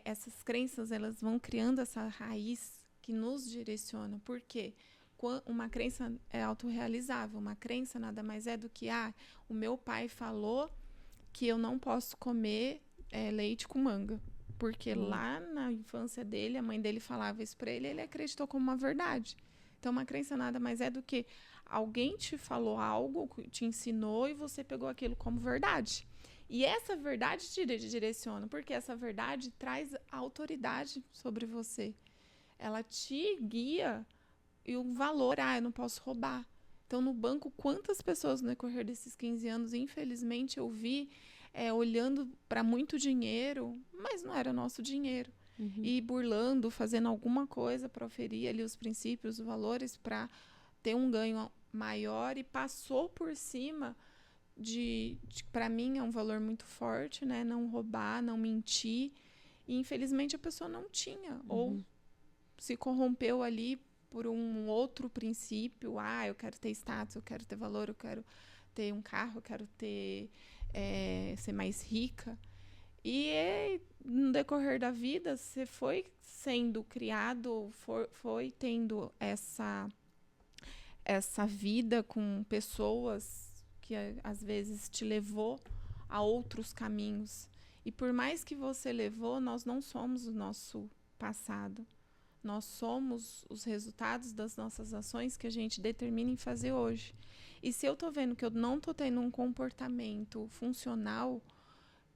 essas crenças, elas vão criando essa raiz que nos direciona. Por quê? Uma crença é autorrealizável. Uma crença nada mais é do que, o meu pai falou que eu não posso comer leite com manga. Porque lá na infância dele, a mãe dele falava isso para ele, ele acreditou como uma verdade. Então, uma crença nada mais é do que alguém te falou algo, te ensinou e você pegou aquilo como verdade. E essa verdade te direciona, porque essa verdade traz autoridade sobre você. Ela te guia e o valor, eu não posso roubar. Então, no banco, quantas pessoas no decorrer desses 15 anos, infelizmente, eu vi olhando para muito dinheiro, mas não era nosso dinheiro. E burlando, fazendo alguma coisa para oferir ali os princípios, os valores, para ter um ganho maior, e passou por cima para mim é um valor muito forte, né? Não roubar, não mentir. E infelizmente a pessoa não tinha, ou se corrompeu ali por um outro princípio. Eu quero ter status, eu quero ter valor, eu quero ter um carro, eu quero ser mais rica. E no decorrer da vida, você foi sendo criado, foi tendo essa vida com pessoas que às vezes te levou a outros caminhos. E por mais que você levou, nós não somos o nosso passado. Nós somos os resultados das nossas ações que a gente determina em fazer hoje. E se eu tô vendo que eu não tô tendo um comportamento funcional,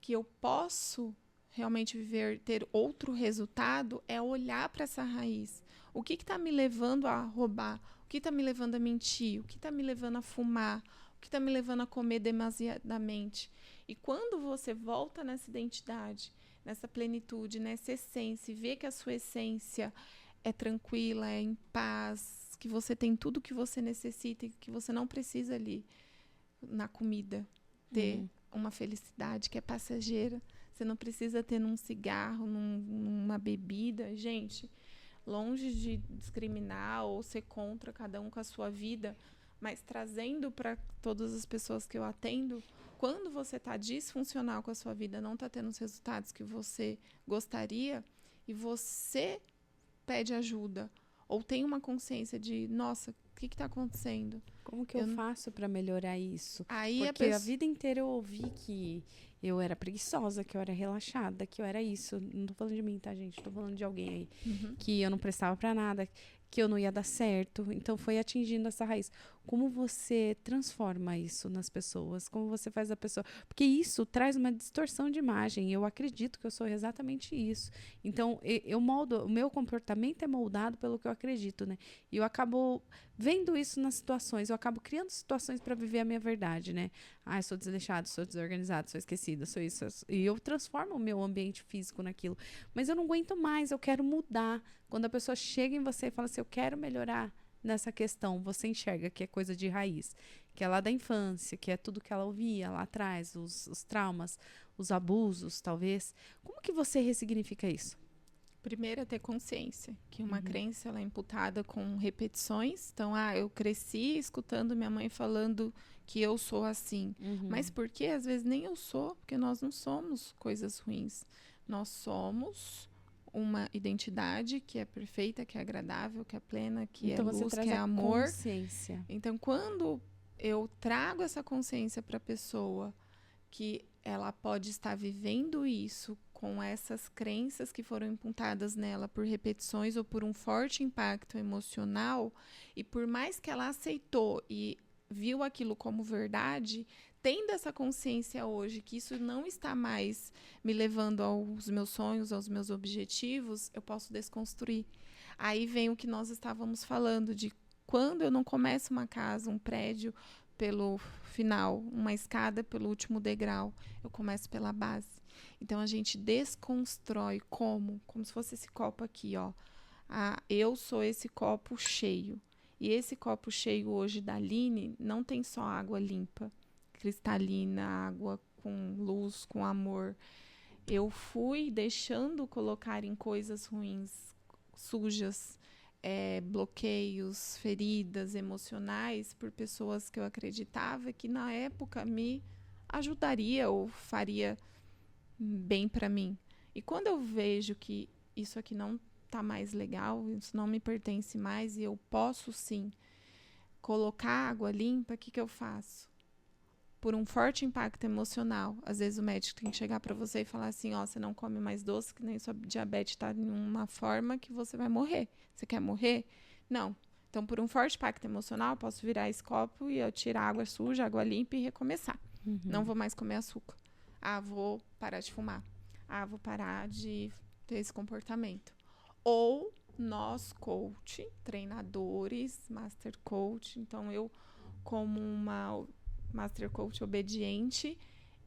que eu posso realmente ter outro resultado, é olhar para essa raiz. O que está me levando a roubar? O que está me levando a mentir? O que está me levando a fumar? O que está me levando a comer demasiadamente? E quando você volta nessa identidade, nessa plenitude, nessa essência, e vê que a sua essência é tranquila, é em paz, que você tem tudo que você necessita e que você não precisa ali na comida ter uma felicidade que é passageira. Você não precisa ter num cigarro, numa bebida. Gente, longe de discriminar ou ser contra cada um com a sua vida, mas trazendo para todas as pessoas que eu atendo, quando você está disfuncional com a sua vida, não está tendo os resultados que você gostaria, e você pede ajuda, ou tem uma consciência de, nossa, o que está acontecendo? Como que eu faço para melhorar isso? Aí Porque a vida inteira eu ouvi que eu era preguiçosa, que eu era relaxada, que eu era isso. Não tô falando de mim, tá, gente? Tô falando de alguém aí. Que eu não prestava para nada, que eu não ia dar certo. Então foi atingindo essa raiz. Como você transforma isso nas pessoas? Como você faz a pessoa... Porque isso traz uma distorção de imagem. Eu acredito que eu sou exatamente isso. Então, eu moldo... O meu comportamento é moldado pelo que eu acredito, né? E eu acabo vendo isso nas situações. Eu acabo criando situações para viver a minha verdade, né? Ah, eu sou desleixado, sou desorganizado, sou esquecida, sou isso. E eu transformo o meu ambiente físico naquilo. Mas eu não aguento mais, eu quero mudar. Quando a pessoa chega em você e fala assim, eu quero melhorar nessa questão, você enxerga que é coisa de raiz, que é lá da infância, que é tudo que ela ouvia lá atrás, os traumas, os abusos, talvez. Como que você ressignifica isso? Primeiro é ter consciência que uma crença ela é imputada com repetições. Então, eu cresci escutando minha mãe falando que eu sou assim. Mas por que às vezes nem eu sou? Porque nós não somos coisas ruins. Nós somos uma identidade que é perfeita, que é agradável, que é plena, que então é luz, que é amor. Consciência. Então, quando eu trago essa consciência para a pessoa que ela pode estar vivendo isso com essas crenças que foram imputadas nela por repetições ou por um forte impacto emocional, e por mais que ela aceitou e viu aquilo como verdade, tendo essa consciência hoje que isso não está mais me levando aos meus sonhos, aos meus objetivos, eu posso desconstruir. Aí vem o que nós estávamos falando de quando eu não começo uma casa, um prédio pelo final, uma escada pelo último degrau, eu começo pela base. Então a gente desconstrói como se fosse esse copo aqui, ó. Eu sou esse copo cheio. E esse copo cheio hoje da Aline não tem só água limpa, cristalina, água com luz, com amor. Eu fui deixando colocar em coisas ruins, sujas, bloqueios, feridas emocionais por pessoas que eu acreditava que na época me ajudaria ou faria bem para mim. E quando eu vejo que isso aqui não tá mais legal, isso não me pertence mais e eu posso sim colocar água limpa, o que eu faço? Por um forte impacto emocional. Às vezes o médico tem que chegar para você e falar assim, você não come mais doce, que nem sua diabetes está em uma forma que você vai morrer. Você quer morrer? Não. Então, por um forte impacto emocional, eu posso virar esse copo e eu tirar água suja, água limpa e recomeçar. Não vou mais comer açúcar. Vou parar de fumar. Vou parar de ter esse comportamento. Ou nós, coach, treinadores, master coach, então eu, como uma master coach obediente,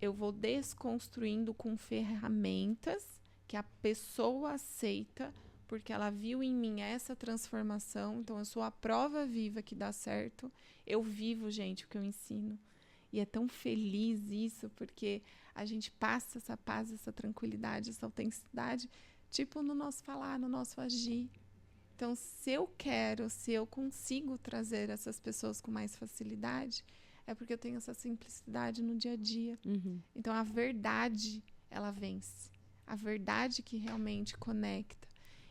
eu vou desconstruindo com ferramentas que a pessoa aceita, porque ela viu em mim essa transformação. Então, eu sou a prova viva que dá certo. Eu vivo, gente, o que eu ensino. E é tão feliz isso, porque a gente passa essa paz, essa tranquilidade, essa autenticidade, tipo no nosso falar, no nosso agir. Então, se eu consigo trazer essas pessoas com mais facilidade, é porque eu tenho essa simplicidade no dia a dia. Então, a verdade, ela vence. A verdade que realmente conecta.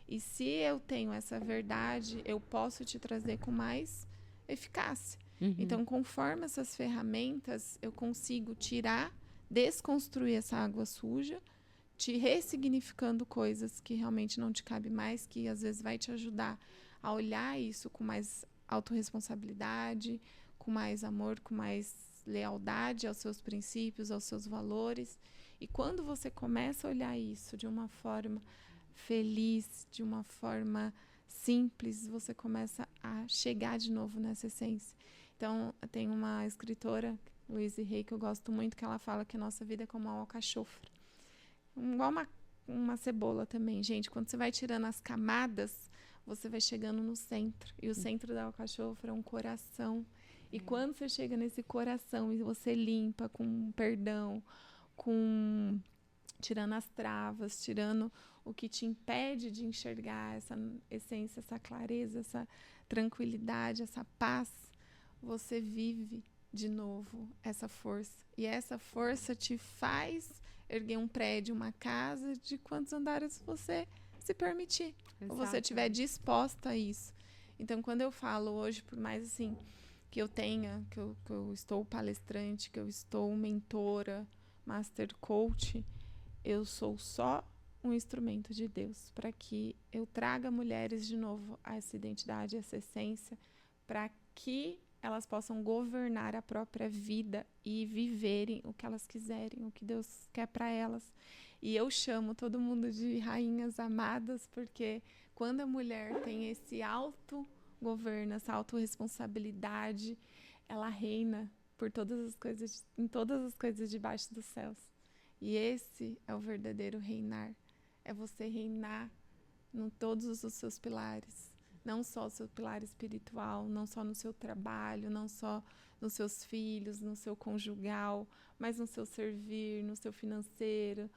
E se eu tenho essa verdade, eu posso te trazer com mais eficácia. Então, conforme essas ferramentas, eu consigo tirar, desconstruir essa água suja, te ressignificando coisas que realmente não te cabe mais, que às vezes vai te ajudar a olhar isso com mais autorresponsabilidade, com mais amor, com mais lealdade aos seus princípios, aos seus valores. E quando você começa a olhar isso de uma forma feliz, de uma forma simples, você começa a chegar de novo nessa essência. Então, tem uma escritora, Louise Hay, que eu gosto muito, que ela fala que a nossa vida é como uma alcachofra. Igual uma cebola também, gente. Quando você vai tirando as camadas, você vai chegando no centro. E o centro da alcachofra é um coração. E quando você chega nesse coração e você limpa com perdão, com tirando as travas, tirando o que te impede de enxergar essa essência, essa clareza, essa tranquilidade, essa paz, você vive de novo essa força. E essa força te faz erguer um prédio, uma casa, de quantos andares você se permitir. Ou você estiver disposta a isso. Então, quando eu falo hoje, por mais assim, que eu tenha, que eu estou palestrante, que eu estou mentora, master coach, eu sou só um instrumento de Deus para que eu traga mulheres de novo a essa identidade, essa essência, para que elas possam governar a própria vida e viverem o que elas quiserem, o que Deus quer para elas. E eu chamo todo mundo de rainhas amadas, porque quando a mulher tem esse autogoverno, essa autorresponsabilidade, ela reina por todas as coisas, em todas as coisas debaixo dos céus. E esse é o verdadeiro reinar. É você reinar em todos os seus pilares. Não só o seu pilar espiritual, não só no seu trabalho, não só nos seus filhos, no seu conjugal, mas no seu servir, no seu financeiro,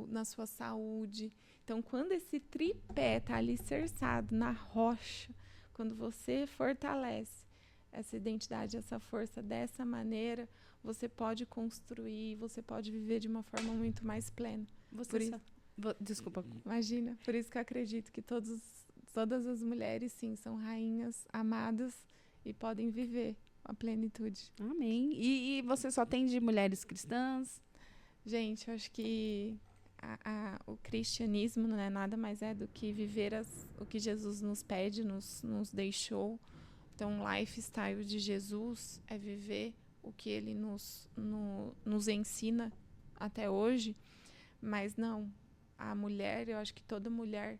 na sua saúde. Então, quando esse tripé está alicerçado na rocha, quando você fortalece essa identidade, essa força dessa maneira, você pode construir, você pode viver de uma forma muito mais plena. Desculpa. Imagina, por isso que eu acredito que todas as mulheres, sim, são rainhas amadas e podem viver a plenitude. Amém. E você só atende mulheres cristãs? Gente, eu acho que o cristianismo não é nada mais do que viver o que Jesus nos pede, nos deixou. Então, o lifestyle de Jesus é viver o que ele nos ensina até hoje. Mas não, a mulher, eu acho que toda mulher,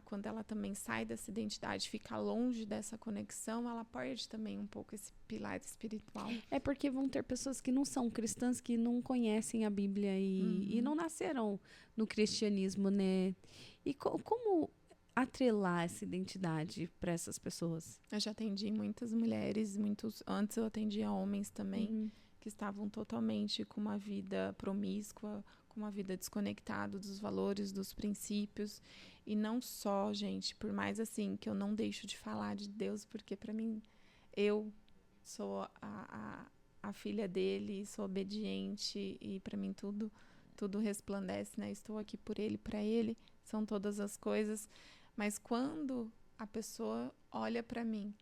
quando ela também sai dessa identidade, fica longe dessa conexão, ela perde também um pouco esse pilar espiritual. É porque vão ter pessoas que não são cristãs, que não conhecem a Bíblia e não nasceram no cristianismo, né? E como atrelar essa identidade para essas pessoas? Eu já atendi muitas mulheres, antes eu atendia homens também, que estavam totalmente com uma vida promíscua, com uma vida desconectada dos valores, dos princípios. E não só, gente, por mais assim que eu não deixo de falar de Deus, porque para mim eu sou a filha dele, sou obediente e para mim tudo resplandece, né? Estou aqui por ele, para ele, são todas as coisas. Mas quando a pessoa olha para mim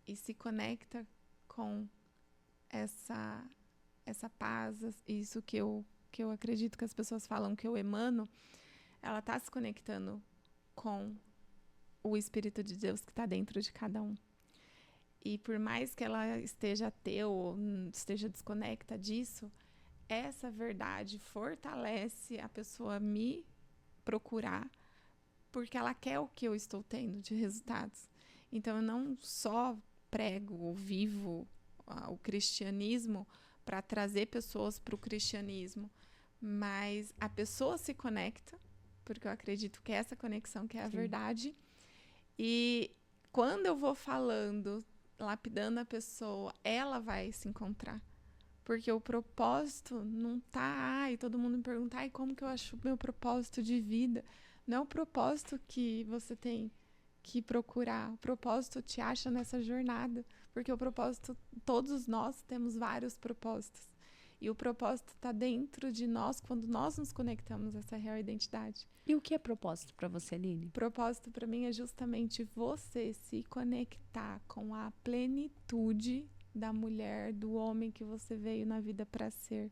e se conecta com essa paz, isso que eu acredito que as pessoas falam que eu emano, ela está se conectando com o Espírito de Deus que está dentro de cada um. E por mais que ela esteja ateu ou esteja desconecta disso, essa verdade fortalece a pessoa a me procurar, porque ela quer o que eu estou tendo de resultados. Então, eu não só prego ou vivo o cristianismo para trazer pessoas para o cristianismo, mas a pessoa se conecta, porque eu acredito que é essa conexão que é a verdade. E quando eu vou falando, lapidando a pessoa, ela vai se encontrar. Porque o propósito não tá... e todo mundo me pergunta, como que eu acho o meu propósito de vida? Não é o propósito que você tem que procurar. O propósito te acha nessa jornada. Porque o propósito, todos nós temos vários propósitos. E o propósito está dentro de nós quando nós nos conectamos a essa real identidade. E o que é propósito para você, Aline? Propósito para mim é justamente você se conectar com a plenitude da mulher, do homem que você veio na vida para ser.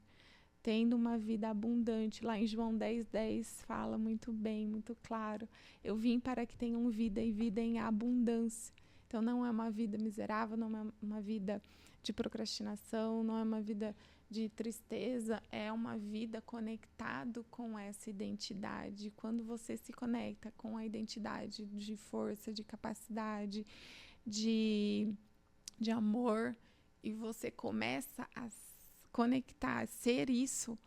Tendo uma vida abundante. Lá em João 10:10 fala muito bem, muito claro. Eu vim para que tenham vida e vida em abundância. Então não é uma vida miserável, não é uma vida de procrastinação, não é uma vida de tristeza, é uma vida conectado com essa identidade. Quando você se conecta com a identidade de força, de capacidade, de amor, e você começa a conectar, a ser isso,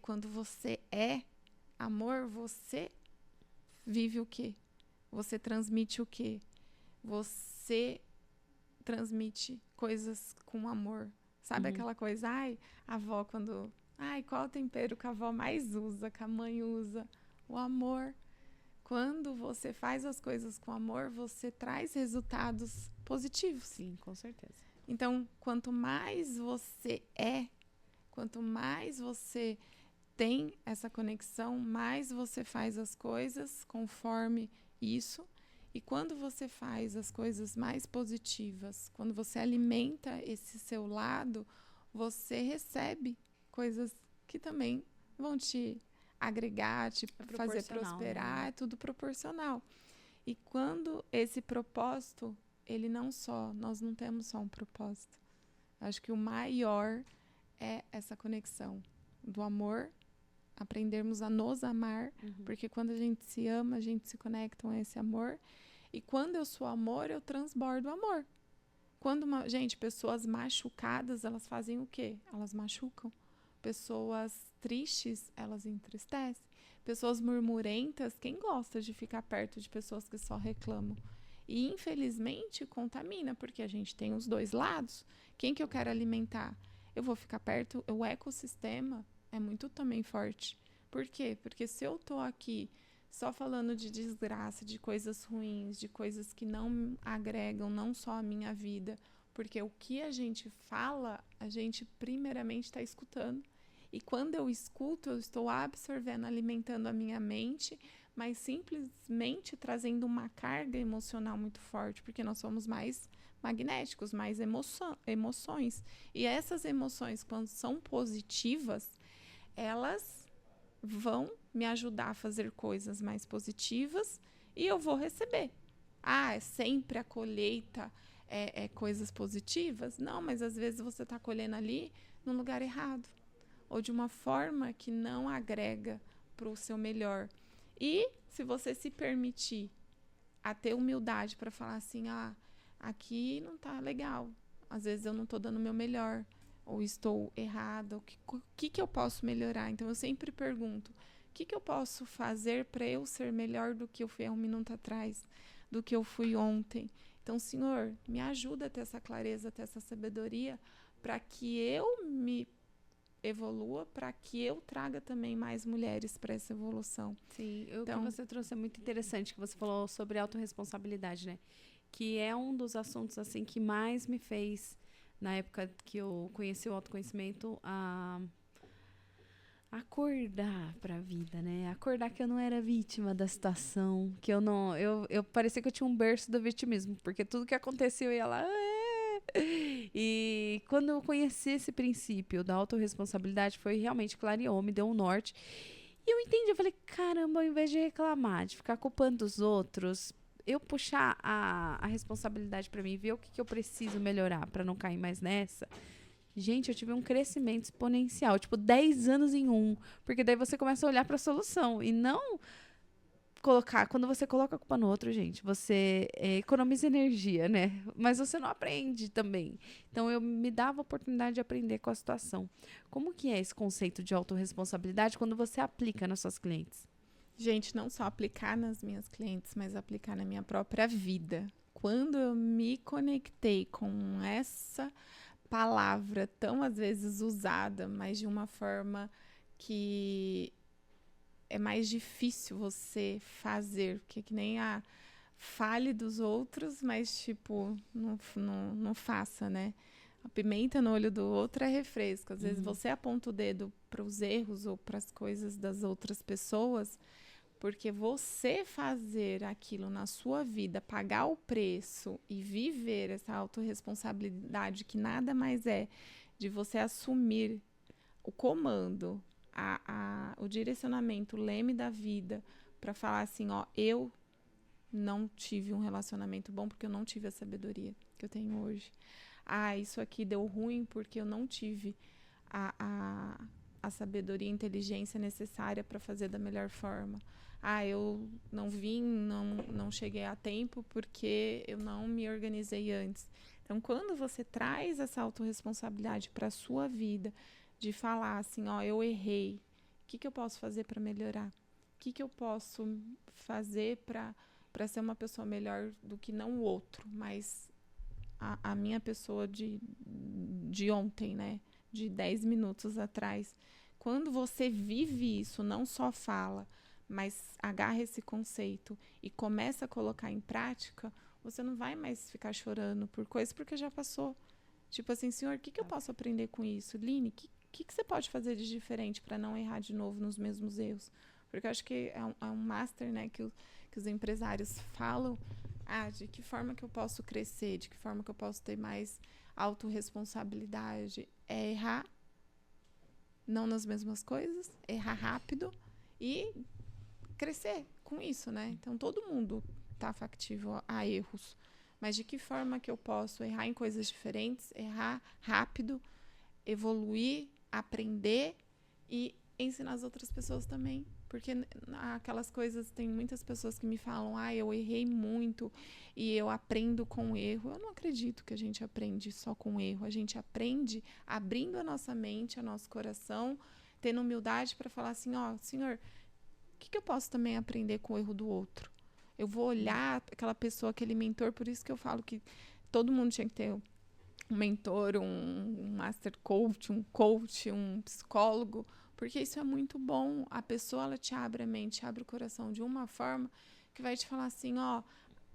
quando você é amor, você vive o quê? Você transmite o quê? Você transmite coisas com amor. Sabe aquela coisa, a avó quando Ai, qual o tempero que a avó mais usa, que a mãe usa? O amor. Quando você faz as coisas com amor, você traz resultados positivos. Sim, com certeza. Então, quanto mais você quanto mais você tem essa conexão, mais você faz as coisas conforme isso. E quando você faz as coisas mais positivas, quando você alimenta esse seu lado, você recebe coisas que também vão te agregar, te fazer prosperar, né? é tudo proporcional. E quando esse propósito, nós não temos só um propósito. Acho que o maior é essa conexão do amor, aprendermos a nos amar, porque quando a gente se ama, a gente se conecta com esse amor. E quando eu sou amor, eu transbordo amor. Gente, pessoas machucadas, elas fazem o quê? Elas machucam. Pessoas tristes, elas entristecem. Pessoas murmurentas, quem gosta de ficar perto de pessoas que só reclamam? E, infelizmente, contamina, porque a gente tem os dois lados. Quem que eu quero alimentar? Eu vou ficar perto, o ecossistema é muito também forte. Por quê? Porque se eu tô aqui só falando de desgraça, de coisas ruins, de coisas que não agregam não só a minha vida, porque o que a gente fala, a gente primeiramente está escutando. E quando eu escuto, eu estou absorvendo, alimentando a minha mente, mas simplesmente trazendo uma carga emocional muito forte, porque nós somos mais magnéticos, mais emoções. E essas emoções, quando são positivas, elas vão me ajudar a fazer coisas mais positivas e eu vou receber. Ah, é sempre a colheita é coisas positivas? Não, mas às vezes você está colhendo ali no lugar errado ou de uma forma que não agrega para o seu melhor. E se você se permitir a ter humildade para falar assim, aqui não tá legal, às vezes eu não estou dando o meu melhor, ou estou errada, o que eu posso melhorar? Então eu sempre pergunto, o que eu posso fazer para eu ser melhor do que eu fui há um minuto atrás, do que eu fui ontem? Então, Senhor, me ajuda a ter essa clareza, a ter essa sabedoria, para que eu me evolua, para que eu traga também mais mulheres para essa evolução. Sim, o que você trouxe é muito interessante, que você falou sobre autorresponsabilidade, né? Que é um dos assuntos, assim, que mais me fez, na época que eu conheci o autoconhecimento, a acordar pra vida, né? Acordar que eu não era vítima da situação, que eu não... Eu parecia que eu tinha um berço do vitimismo, porque tudo que acontecia eu ia lá... E quando eu conheci esse princípio da autorresponsabilidade, foi realmente clareou, me deu um norte. E eu entendi, eu falei, caramba, ao invés de reclamar, de ficar culpando os outros, eu puxar a responsabilidade pra mim, ver o que eu preciso melhorar pra não cair mais nessa. Gente, eu tive um crescimento exponencial, tipo 10 anos em um, porque daí você começa a olhar pra solução e não quando você coloca a culpa no outro, gente, você economiza energia, né? Mas você não aprende também. Então, eu me dava a oportunidade de aprender com a situação. Como que é esse conceito de autorresponsabilidade quando você aplica nas suas clientes? Gente, não só aplicar nas minhas clientes, mas aplicar na minha própria vida. Quando eu me conectei com essa palavra tão, às vezes, usada, mas de uma forma que é mais difícil você fazer, porque que nem a fale dos outros, mas tipo, não faça, né? A pimenta no olho do outro é refresco. Às vezes você aponta o dedo para os erros ou para as coisas das outras pessoas, porque você fazer aquilo na sua vida, pagar o preço e viver essa autorresponsabilidade, que nada mais é de você assumir o comando, o direcionamento, o leme da vida, para falar assim, eu não tive um relacionamento bom porque eu não tive a sabedoria que eu tenho hoje. Isso aqui deu ruim porque eu não tive a sabedoria e inteligência necessária para fazer da melhor forma. Eu não cheguei a tempo porque eu não me organizei antes. Então, quando você traz essa autorresponsabilidade para a sua vida, de falar assim, eu errei, o que eu posso fazer para melhorar? O que eu posso fazer para ser uma pessoa melhor do que não o outro, mas a minha pessoa de ontem, né? De 10 minutos atrás. quando você vive isso, não só fala, mas agarra esse conceito e começa a colocar em prática, você não vai mais ficar chorando por coisas porque já passou. Tipo assim, Senhor, o que eu posso aprender com isso? Line, o que você pode fazer de diferente para não errar de novo nos mesmos erros? Porque eu acho que é um master, né, que os empresários falam, de que forma que eu posso crescer, de que forma que eu posso ter mais autorresponsabilidade. É errar, não nas mesmas coisas, errar rápido e crescer com isso, né? Então, todo mundo está factível a erros. Mas de que forma que eu posso errar em coisas diferentes, errar rápido, evoluir, aprender e ensinar as outras pessoas também. Porque aquelas coisas, tem muitas pessoas que me falam, eu errei muito e eu aprendo com erro. Eu não acredito que a gente aprende só com erro. A gente aprende abrindo a nossa mente, o nosso coração, tendo humildade para falar assim, Senhor, o que eu posso também aprender com o erro do outro? Eu vou olhar aquela pessoa, aquele mentor, por isso que eu falo que todo mundo tinha que ter um mentor, um master coach, um psicólogo, porque isso é muito bom. A pessoa, ela te abre a mente, abre o coração de uma forma que vai te falar assim,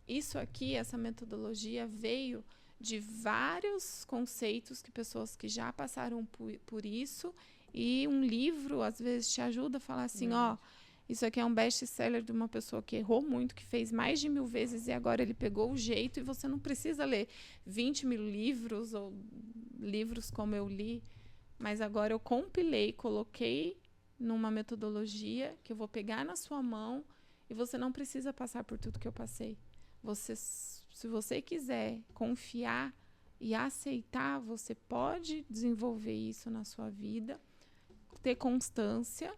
isso aqui, essa metodologia veio de vários conceitos que pessoas que já passaram por isso, e um livro, às vezes, te ajuda a falar assim, isso aqui é um best-seller de uma pessoa que errou muito, que fez mais de 1000 vezes e agora ele pegou o jeito, e você não precisa ler 20 mil livros ou livros como eu li, mas agora eu compilei, coloquei numa metodologia que eu vou pegar na sua mão e você não precisa passar por tudo que eu passei. Se você quiser confiar e aceitar, você pode desenvolver isso na sua vida, ter constância,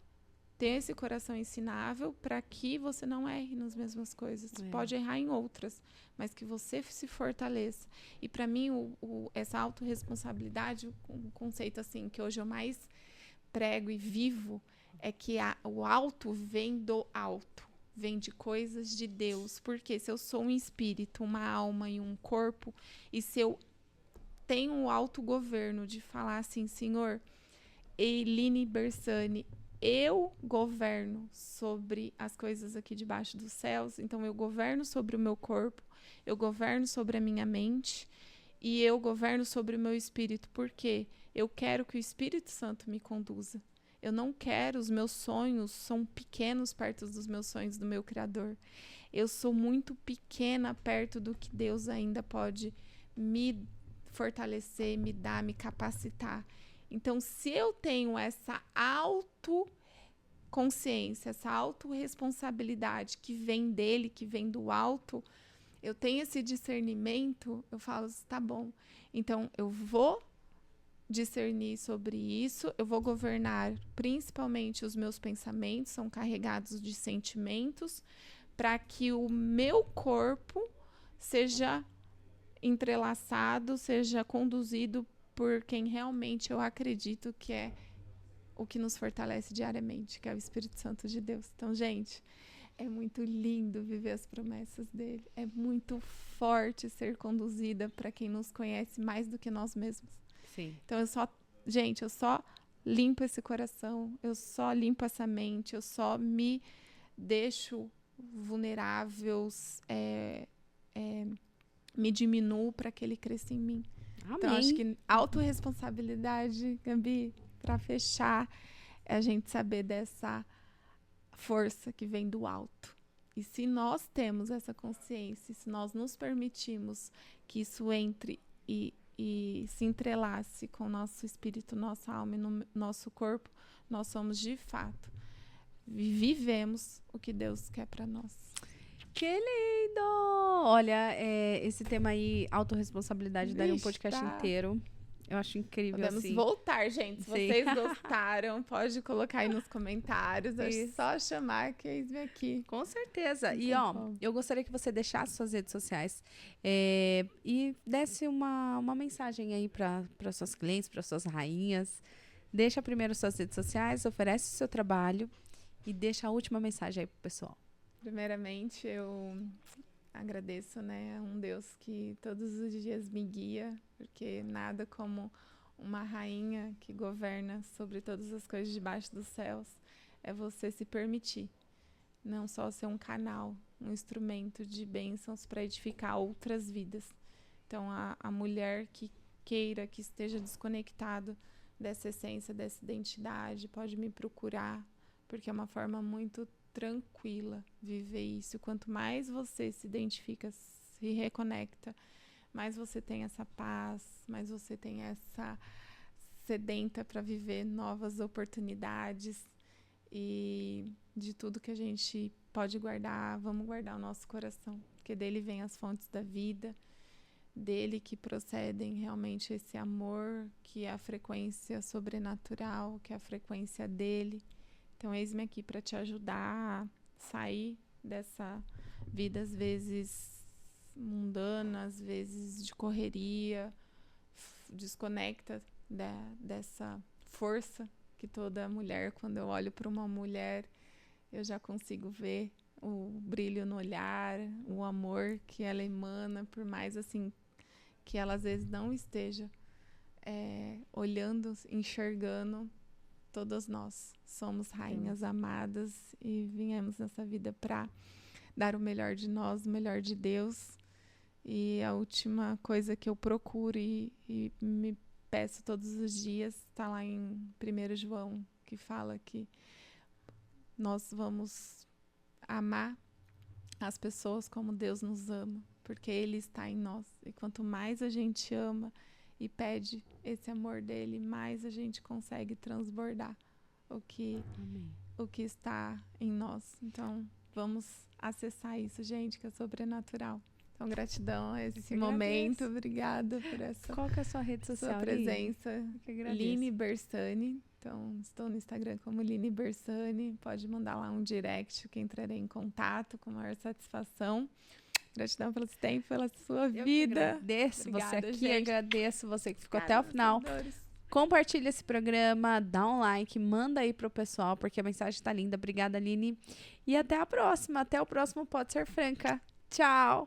ter esse coração ensinável para que você não erre nas mesmas coisas. Pode errar em outras, mas que você se fortaleça. E para mim, essa autorresponsabilidade, o conceito assim que hoje eu mais prego e vivo, é que o alto vem do alto, vem de coisas de Deus. Porque se eu sou um espírito, uma alma e um corpo, e se eu tenho o autogoverno de falar assim, Senhor, Eiline Bersani, eu governo sobre as coisas aqui debaixo dos céus, então eu governo sobre o meu corpo, eu governo sobre a minha mente e eu governo sobre o meu espírito, porque eu quero que o Espírito Santo me conduza. Eu não quero, os meus sonhos são pequenos perto dos meus sonhos do meu Criador. Eu sou muito pequena perto do que Deus ainda pode me fortalecer, me dar, me capacitar. Então, se eu tenho essa autoconsciência, essa autorresponsabilidade que vem dele, que vem do alto, eu tenho esse discernimento, eu falo, tá bom. Então, eu vou discernir sobre isso, eu vou governar principalmente os meus pensamentos, são carregados de sentimentos, para que o meu corpo seja entrelaçado, seja conduzido por quem realmente eu acredito que é o que nos fortalece diariamente, que é o Espírito Santo de Deus. Então, gente, é muito lindo viver as promessas dele. É muito forte ser conduzida para quem nos conhece mais do que nós mesmos. Sim. Então, eu só limpo esse coração, eu só limpo essa mente, eu só me deixo vulnerável, me diminuo para que ele cresça em mim. Amém. Então, acho que autorresponsabilidade, Gabi, para fechar, é a gente saber dessa força que vem do alto. E se nós temos essa consciência, se nós nos permitimos que isso entre e se entrelace com o nosso espírito, nossa alma e no nosso corpo, nós somos de fato, vivemos o que Deus quer para nós. Que lindo! Olha, esse tema aí, autorresponsabilidade, daria um podcast inteiro. Eu acho incrível, Podemos assim. voltar, gente. Se vocês gostaram, pode colocar aí nos comentários. É só chamar que eis aqui. Com certeza. E, eu gostaria que você deixasse suas redes sociais e desse uma mensagem aí para suas clientes, para suas rainhas. Deixa primeiro suas redes sociais, oferece o seu trabalho e deixa a última mensagem aí pro pessoal. Primeiramente, eu agradeço, né, a um Deus que todos os dias me guia, porque nada como uma rainha que governa sobre todas as coisas debaixo dos céus, é você se permitir. Não só ser um canal, um instrumento de bênçãos para edificar outras vidas. Então, a mulher que queira, que esteja desconectado dessa essência, dessa identidade, pode me procurar, porque é uma forma muito tranquila viver isso. Quanto mais você se identifica, se reconecta, mais você tem essa paz, mais você tem essa sedenta para viver novas oportunidades. E de tudo que a gente pode guardar, vamos guardar o nosso coração, porque dele vem as fontes da vida, dele que procedem realmente esse amor, que é a frequência sobrenatural, que é a frequência dele. Então, eis-me aqui para te ajudar a sair dessa vida, às vezes mundana, às vezes de correria, desconecta dessa força que toda mulher, quando eu olho para uma mulher, eu já consigo ver o brilho no olhar, o amor que ela emana, por mais assim que ela às vezes não esteja olhando, enxergando. Todas nós somos rainhas amadas e viemos nessa vida para dar o melhor de nós, o melhor de Deus. E a última coisa que eu procuro e me peço todos os dias, está lá em 1 João, que fala que nós vamos amar as pessoas como Deus nos ama, porque Ele está em nós. E quanto mais a gente ama e pede esse amor dele, mais a gente consegue transbordar o que está em nós. Então, vamos acessar isso, gente, que é sobrenatural. Então, gratidão a esse momento. Obrigada por essa Qual que é a sua rede social, sua presença. Line Bersani. Então, estou no Instagram como Line Bersani. Pode mandar lá um direct que entrarei em contato com maior satisfação. Gratidão pelo seu tempo, pela sua vida. Agradeço Obrigada, você aqui, gente. agradeço você que ficou Obrigada, até o final. seguidores. Compartilha esse programa, dá um like, manda aí pro pessoal, porque a mensagem tá linda. Obrigada, Aline. E até a próxima. Até o próximo Pode Ser Franca. Tchau!